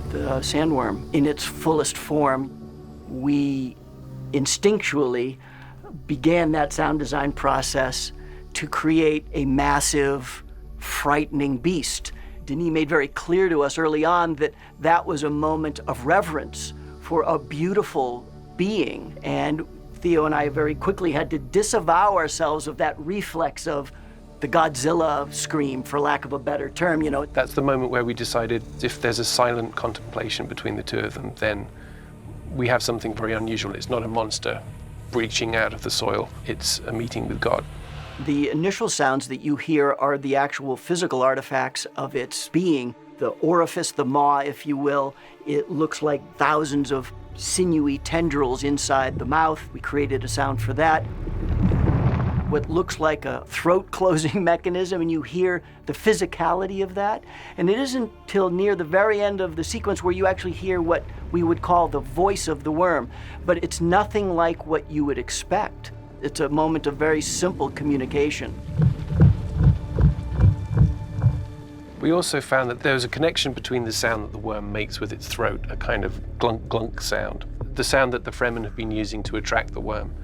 S18: the sandworm in its fullest form. We instinctually began that sound design process to create a massive, frightening beast. Denis made very clear to us early on that that was a moment of reverence for a beautiful being. And Theo and I very quickly had to disavow ourselves of that reflex of the Godzilla scream, for lack of a better term, you know.
S21: That's the moment where we decided if there's a silent contemplation between the two of them, then we have something very unusual. It's not a monster reaching out of the soil. It's a meeting with God.
S18: The initial sounds that you hear are the actual physical artifacts of its being. The orifice, the maw, if you will, it looks like thousands of sinewy tendrils inside the mouth. We created a sound for that. What looks like a throat-closing mechanism, and you hear the physicality of that. And it isn't till near the very end of the sequence where you actually hear what we would call the voice of the worm. But it's nothing like what you would expect. It's a moment of very simple communication.
S21: We also found that there was a connection between the sound that the worm makes with its throat, a kind of glunk-glunk sound, the sound that the Fremen have been using to attract the worm.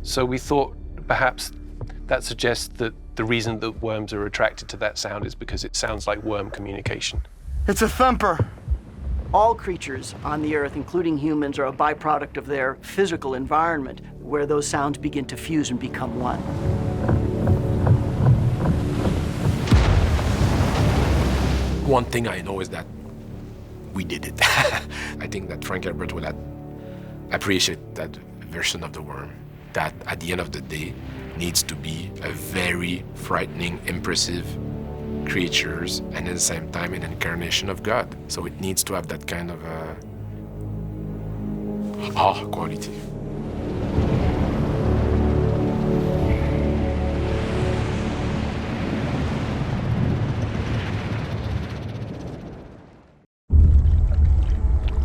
S21: So we thought perhaps that suggests that the reason that worms are attracted to that sound is because it sounds like worm communication.
S18: It's a thumper. All creatures on the earth, including humans, are a byproduct of their physical environment, where those sounds begin to fuse and become one.
S1: One thing I know is that we did it. I think that Frank Herbert will appreciate that version of the worm, that at the end of the day needs to be a very frightening, impressive creatures, and at the same time an incarnation of God. So it needs to have that kind of quality.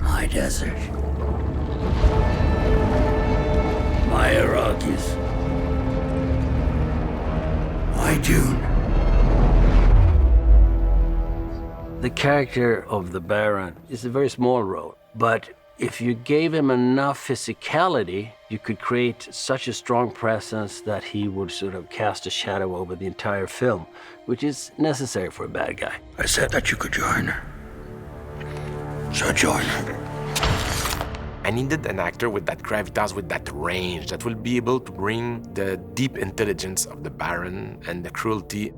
S22: My desert. My Iraqis. My Dune. The character of the Baron is a very small role, but if you gave him enough physicality, you could create such a strong presence that he would sort of cast a shadow over the entire film, which is necessary for a bad guy. I said that you could join. So join.
S1: I needed an actor with that gravitas, with that range, that will be able to bring the deep intelligence of the Baron and the cruelty.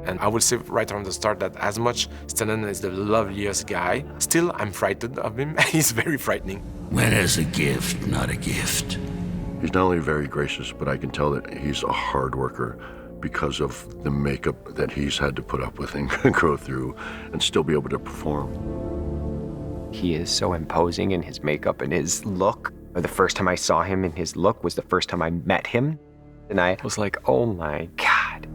S1: And I will say right from the start that as much Stellan is the loveliest guy, still I'm frightened of him. He's very frightening.
S22: When is a gift not a gift?
S25: He's not only very gracious, but I can tell that he's a hard worker because of the makeup that he's had to put up with and go through and still be able to perform.
S23: He is so imposing in his makeup and his look. The first time I saw him in his look was the first time I met him. And I was like, oh my God,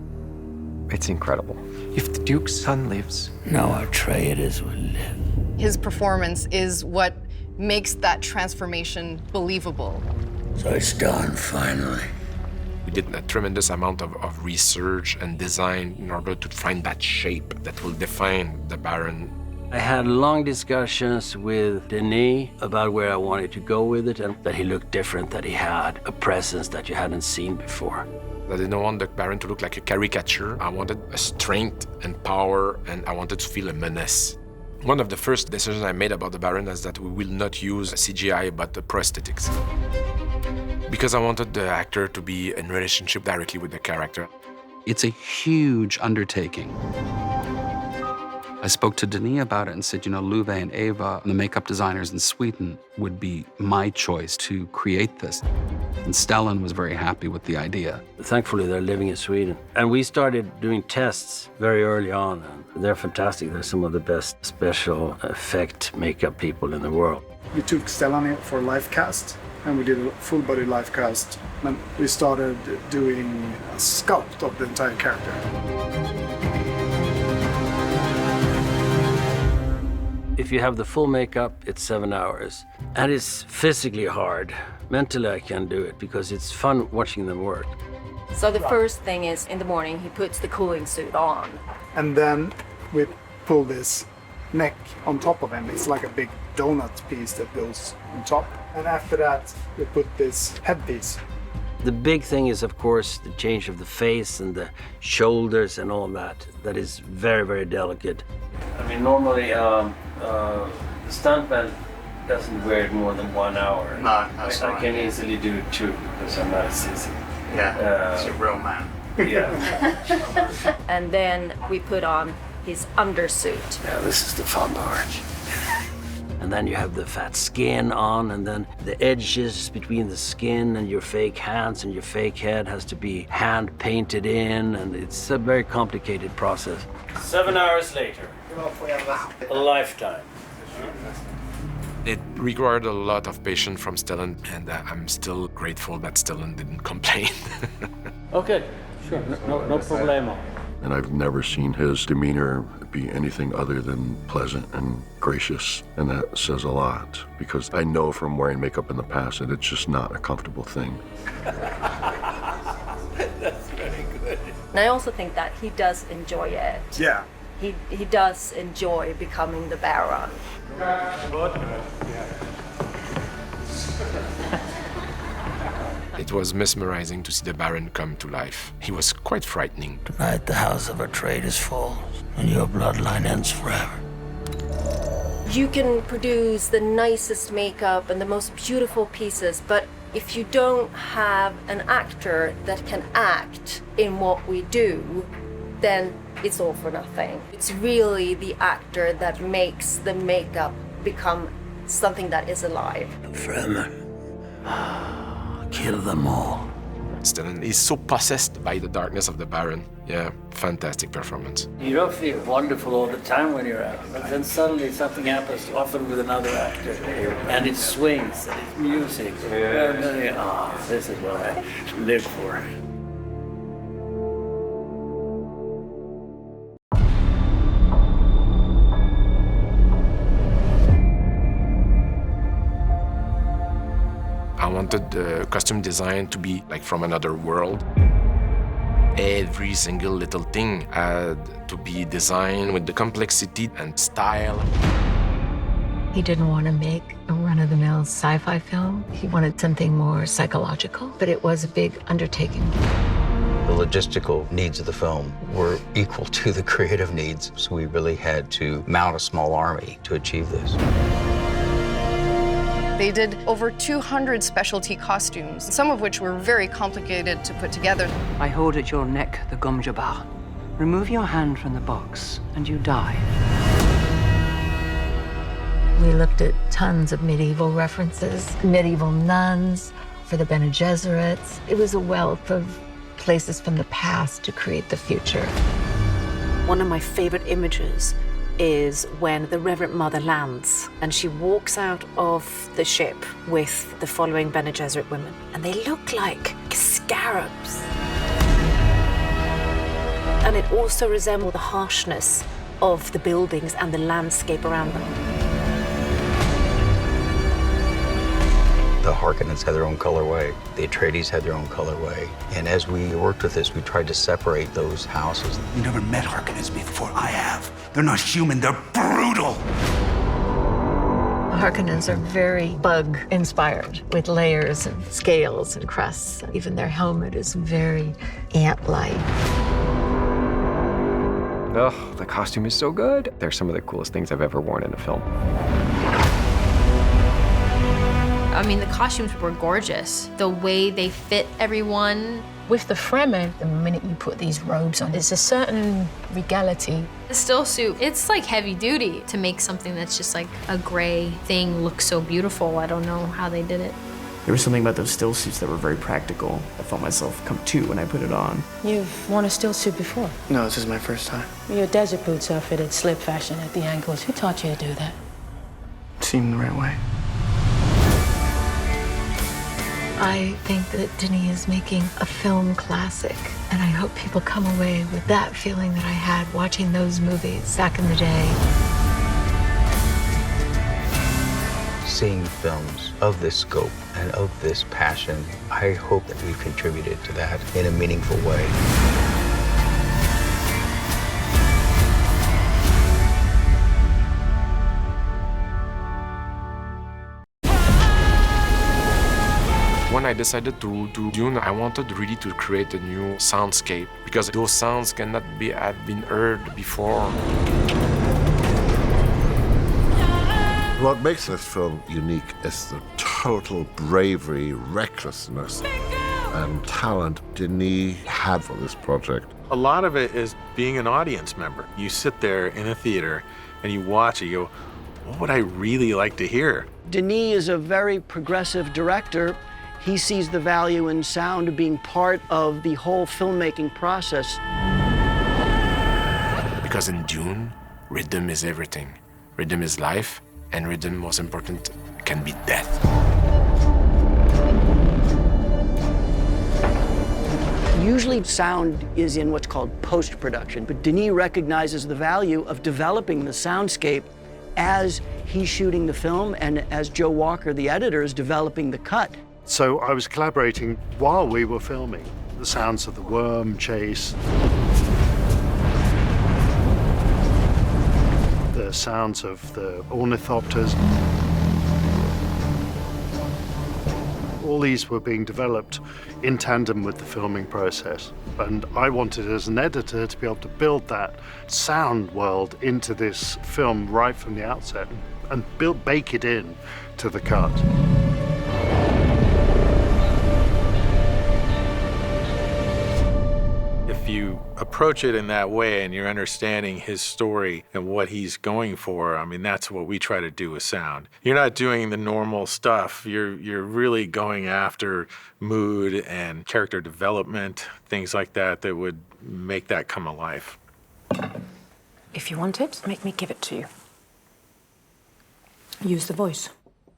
S23: it's incredible. If the Duke's son lives.
S22: No Atreides will live.
S24: His performance is what makes that transformation believable.
S22: So it's done, finally.
S1: We did a tremendous amount of research and design in order to find that shape that will define the Baron.
S22: I had long discussions with Denis about where I wanted to go with it, and that he looked different, that he had a presence that you hadn't seen before.
S1: I didn't want the Baron to look like a caricature. I wanted a strength and power, and I wanted to feel a menace. One of the first decisions I made about the Baron is that we will not use CGI, but the prosthetics. Because I wanted the actor to be in relationship directly with the character.
S26: It's a huge undertaking. I spoke to Denis about it and said, you know, Luve and Eva, the makeup designers in Sweden, would be my choice to create this. And Stellan was very happy with the idea.
S22: Thankfully, they're living in Sweden. And we started doing tests very early on. And they're fantastic. They're some of the best special effect makeup people in the world.
S15: We took Stellan for live cast, and we did a full body live cast. And we started doing a sculpt of the entire character.
S22: If you have the full makeup, it's 7 hours. And it's physically hard. Mentally, I can do it because it's fun watching them work.
S3: So the first thing is, in the morning, he puts the cooling suit on.
S15: And then we pull this neck on top of him. It's like a big donut piece that goes on top. And after that, we put this headpiece.
S22: The big thing is, of course, the change of the face and the shoulders and all that. That is very, very delicate. I mean, normally, the stuntman doesn't wear it more than 1 hour.
S15: No, that's
S22: I can easily do 2 because I'm not a sissy.
S15: Yeah, it's a real man.
S22: Yeah.
S3: And then we put on his undersuit.
S22: Yeah, this is the fun part. And then you have the fat skin on, and then the edges between the skin and your fake hands and your fake head has to be hand painted in, and it's a very complicated process. 7 hours later. A lifetime.
S1: It required a lot of patience from Stellan, and I'm still grateful that Stellan didn't complain.
S22: Okay, sure, no problemo.
S25: And I've never seen his demeanor be anything other than pleasant and gracious. And that says a lot, because I know from wearing makeup in the past that it's just not a comfortable thing.
S22: That's very good.
S3: And I also think that he does enjoy it.
S15: Yeah.
S3: He does enjoy becoming the Baron.
S1: It was mesmerizing to see the Baron come to life. He was quite frightening.
S22: Tonight the house of Atreides falls, and your bloodline ends forever.
S3: You can produce the nicest makeup and the most beautiful pieces, but if you don't have an actor that can act in what we do, then it's all for nothing. It's really the actor that makes the makeup become something that is alive.
S22: Fremen. Kill them all.
S1: Stellan is so possessed by the darkness of the Baron. Yeah, fantastic performance.
S22: You don't feel wonderful all the time when you're out, but then suddenly something happens, often with another actor, and it swings, and it's music. This is what I live for.
S1: I wanted the costume design to be like from another world. Every single little thing had to be designed with the complexity and style.
S7: He didn't want to make a run-of-the-mill sci-fi film. He wanted something more psychological, but it was a big undertaking.
S8: The logistical needs of the film were equal to the creative needs, so we really had to mount a small army to achieve this.
S24: They did over 200 specialty costumes, some of which were very complicated to put together.
S18: I hold at your neck the Gomjabal. Remove your hand from the box, and you die.
S7: We looked at tons of medieval references, medieval nuns for the Bene Gesserits. It was a wealth of places from the past to create the future.
S12: One of my favorite images is when the Reverend Mother lands and she walks out of the ship with the following Bene Gesserit women, and they look like scarabs. And it also resembles the harshness of the buildings and the landscape around them.
S8: The Harkonnens had their own colorway. The Atreides had their own colorway. And as we worked with this, we tried to separate those houses.
S9: You never met Harkonnens before. I have. They're not human. They're brutal.
S7: The Harkonnens are very bug-inspired, with layers and scales and crests. Even their helmet is very ant-like.
S23: Ugh, the costume is so good. They're some of the coolest things I've ever worn in a film.
S13: I mean, the costumes were gorgeous. The way they fit everyone.
S5: With the Fremen, the minute you put these robes on, there's a certain regality.
S13: The still suit, it's like heavy duty to make something that's just like a gray thing look so beautiful. I don't know how they did it.
S2: There was something about those still suits that were very practical. I felt myself come to when I put it on.
S5: You've worn a still suit before?
S2: No, this is my first time.
S5: Your desert boots are fitted slip fashion at the ankles. Who taught you to do that?
S2: It seemed the right way.
S7: I think that Denis is making a film classic, and I hope people come away with that feeling that I had watching those movies back in the day.
S8: Seeing films of this scope and of this passion, I hope that we've contributed to that in a meaningful way.
S1: When I decided to do Dune, I wanted really to create a new soundscape because those sounds cannot have been heard before.
S25: What makes this film unique is the total bravery, recklessness, and talent Denis had for this project.
S4: A lot of it is being an audience member. You sit there in a theater and you watch it, you go, what would I really like to hear?
S18: Denis is a very progressive director. He sees the value in sound being part of the whole filmmaking process.
S1: Because in Dune, rhythm is everything. Rhythm is life, and rhythm, most important, can be death.
S18: Usually sound is in what's called post-production, but Denis recognizes the value of developing the soundscape as he's shooting the film and as Joe Walker, the editor, is developing the cut.
S10: So I was collaborating while we were filming. The sounds of the worm chase, the sounds of the ornithopters. All these were being developed in tandem with the filming process. And I wanted, as an editor, to be able to build that sound world into this film right from the outset and bake it in to the cut.
S4: If you approach it in that way and you're understanding his story and what he's going for, I mean, that's what we try to do with sound. You're not doing the normal stuff. You're really going after mood and character development, things like that that would make that come alive.
S12: If you want it, make me give it to you. Use the voice.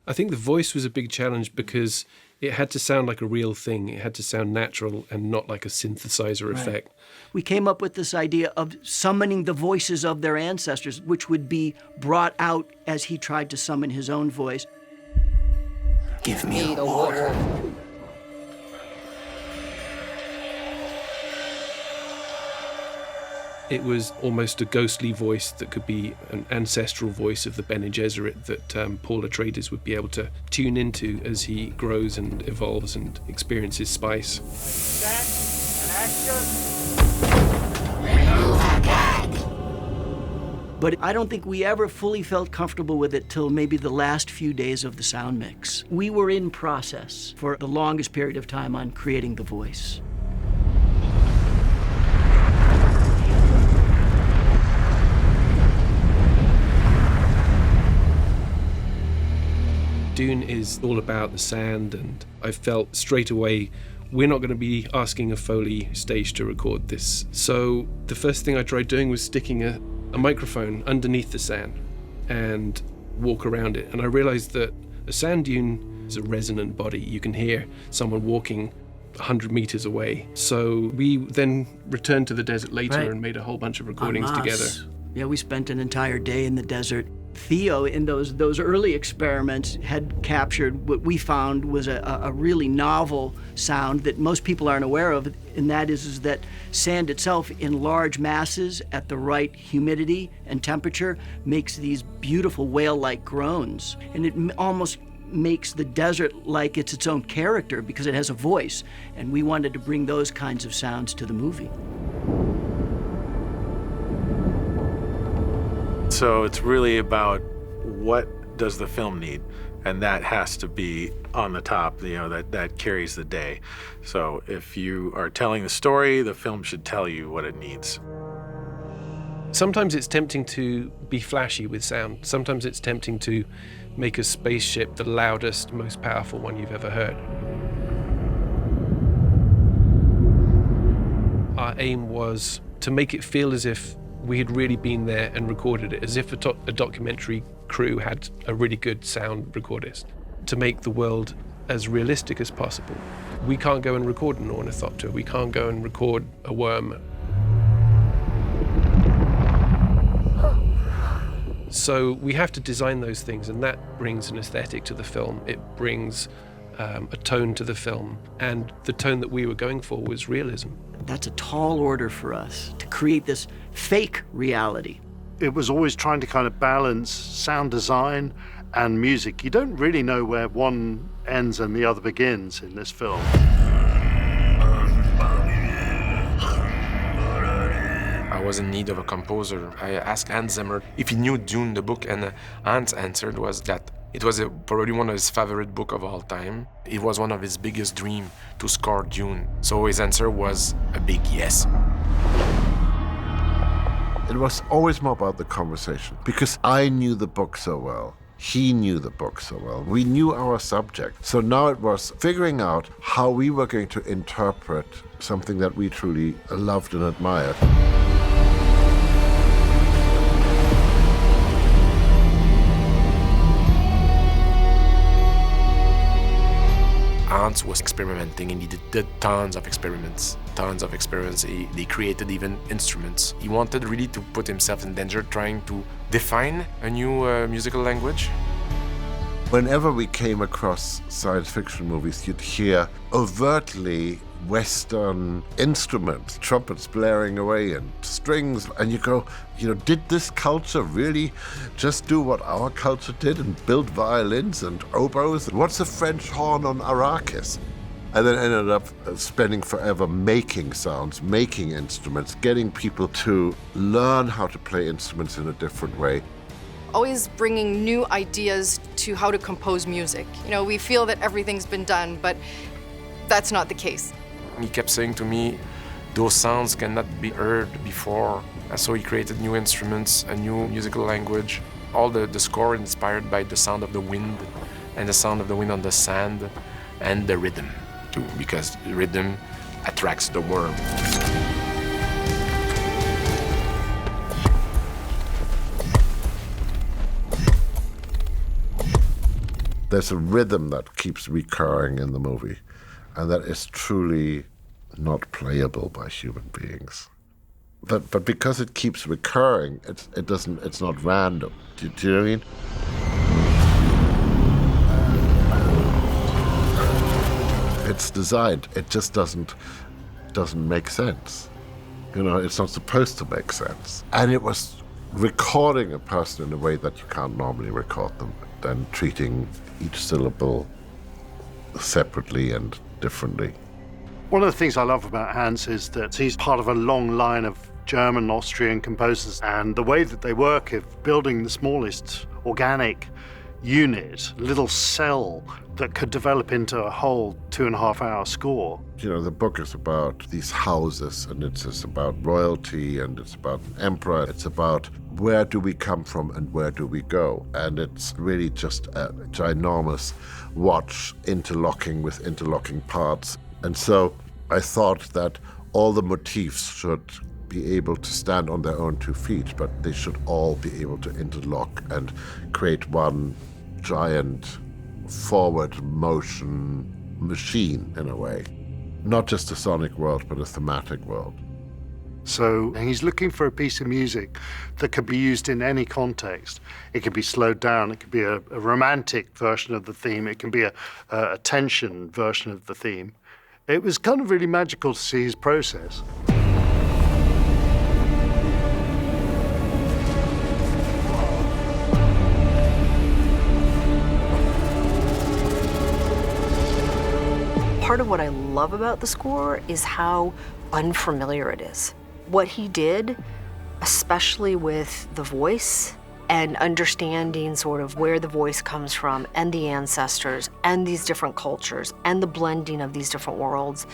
S21: I think the voice was a big challenge because it had to sound like a real thing. It had to sound natural and not like a synthesizer effect.
S18: We came up with this idea of summoning the voices of their ancestors, which would be brought out as he tried to summon his own voice.
S9: Give me the water.
S21: It was almost a ghostly voice that could be an ancestral voice of the Bene Gesserit that Paul Atreides would be able to tune into as he grows and evolves and experiences spice.
S18: But I don't think we ever fully felt comfortable with it till maybe the last few days of the sound mix. We were in process for the longest period of time on creating the voice.
S21: Dune is all about the sand, and I felt straight away we're not going to be asking a Foley stage to record this. So the first thing I tried doing was sticking a microphone underneath the sand and walk around it. And I realized that a sand dune is a resonant body. You can hear someone walking 100 meters away. So we then returned to the desert later and made a whole bunch of recordings together.
S18: Yeah, we spent an entire day in the desert. Theo, in those early experiments, had captured what we found was a really novel sound that most people aren't aware of, and that is that sand itself in large masses at the right humidity and temperature makes these beautiful whale-like groans. And it almost makes the desert like it's its own character because it has a voice. And we wanted to bring those kinds of sounds to the movie.
S4: So it's really about what does the film need, and that has to be on the top, you know, that carries the day. So if you are telling the story, the film should tell you what it needs.
S21: Sometimes it's tempting to be flashy with sound. Sometimes it's tempting to make a spaceship the loudest, most powerful one you've ever heard. Our aim was to make it feel as if we had really been there and recorded it, as if a documentary crew had a really good sound recordist, to make the world as realistic as possible. We can't go and record an ornithopter. We can't go and record a worm. So we have to design those things, and that brings an aesthetic to the film. It brings a tone to the film, and the tone that we were going for was realism.
S18: That's a tall order for us, to create this fake reality.
S10: It was always trying to kind of balance sound design and music. You don't really know where one ends and the other begins in this film.
S1: I was in need of a composer. I asked Hans Zimmer if he knew Dune, the book, and Hans answered was that it was probably one of his favorite books of all time. It was one of his biggest dreams to score Dune. So his answer was a big yes.
S6: It was always more about the conversation, because I knew the book so well. He knew the book so well. We knew our subject. So now it was figuring out how we were going to interpret something that we truly loved and admired.
S1: Hans was experimenting, and he did tons of experiments. They created even instruments. He wanted really to put himself in danger trying to define a new musical language.
S6: Whenever we came across science fiction movies, you'd hear overtly Western instruments, trumpets blaring away and strings, and you go, did this culture really just do what our culture did and build violins and oboes? What's a French horn on Arrakis? And then ended up spending forever making sounds, making instruments, getting people to learn how to play instruments in a different way.
S24: Always bringing new ideas to how to compose music. We feel that everything's been done, but that's not the case.
S1: He kept saying to me, those sounds cannot be heard before. And so he created new instruments, a new musical language. All the score inspired by the sound of the wind, and the sound of the wind on the sand, and the rhythm too, because the rhythm attracts the worm.
S6: There's a rhythm that keeps recurring in the movie, and that is truly not playable by human beings. But because it keeps recurring, it's not random. Do you know what I mean? It's designed. It just doesn't make sense. It's not supposed to make sense. And it was recording a person in a way that you can't normally record them, and treating each syllable separately and differently.
S10: One of the things I love about Hans is that he's part of a long line of German, Austrian composers, and the way that they work of building the smallest organic unit, little cell that could develop into a whole 2.5-hour score.
S6: The book is about these houses, and it's about royalty, and it's about an emperor. It's about where do we come from and where do we go? And it's really just a ginormous watch interlocking with interlocking parts. And so I thought that all the motifs should be able to stand on their own 2 feet, but they should all be able to interlock and create one giant forward motion machine in a way. Not just a sonic world, but a thematic world.
S10: So he's looking for a piece of music that could be used in any context. It could be slowed down, it could be a romantic version of the theme, it can be a tension version of the theme. It was kind of really magical to see his process.
S12: Part of what I love about the score is how unfamiliar it is. What he did, especially with the voice and understanding sort of where the voice comes from and the ancestors and these different cultures and the blending of these different worlds,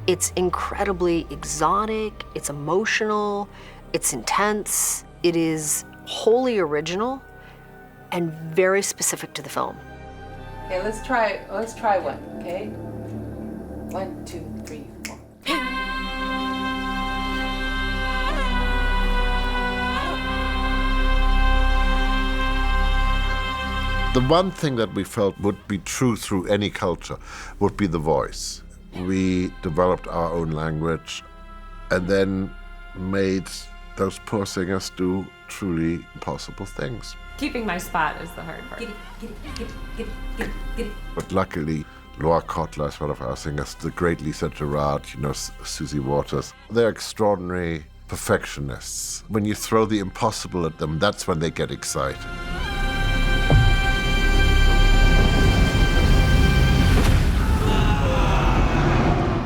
S12: it's incredibly exotic, it's emotional, it's intense. It is wholly original and very specific to the film.
S11: Okay, let's try one, okay? 1, 2, 3, 4.
S6: The one thing that we felt would be true through any culture would be the voice. We developed our own language and then made those poor singers do truly impossible things.
S14: Keeping my spot is the hard part.
S6: But luckily, Laura Kotler is one of our singers, the great Lisa Gerrard, Susie Waters. They're extraordinary perfectionists. When you throw the impossible at them, that's when they get excited.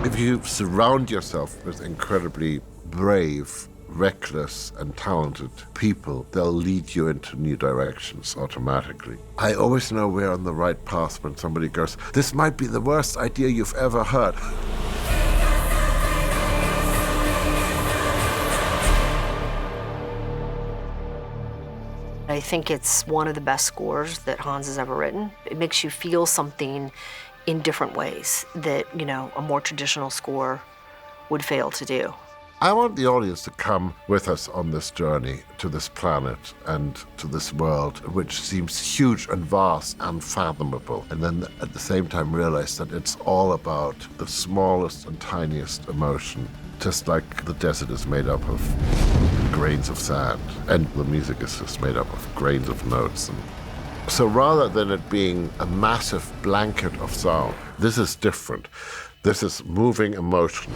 S6: If you surround yourself with incredibly brave, reckless, and talented people, they'll lead you into new directions automatically. I always know we're on the right path when somebody goes, "This might be the worst idea you've ever heard."
S12: I think it's one of the best scores that Hans has ever written. It makes you feel something in different ways that, a more traditional score would fail to do.
S6: I want the audience to come with us on this journey to this planet and to this world, which seems huge and vast and unfathomable, and then at the same time realize that it's all about the smallest and tiniest emotion, just like the desert is made up of grains of sand, and the music is just made up of grains of notes. So rather than it being a massive blanket of sound, this is different. This is moving emotion.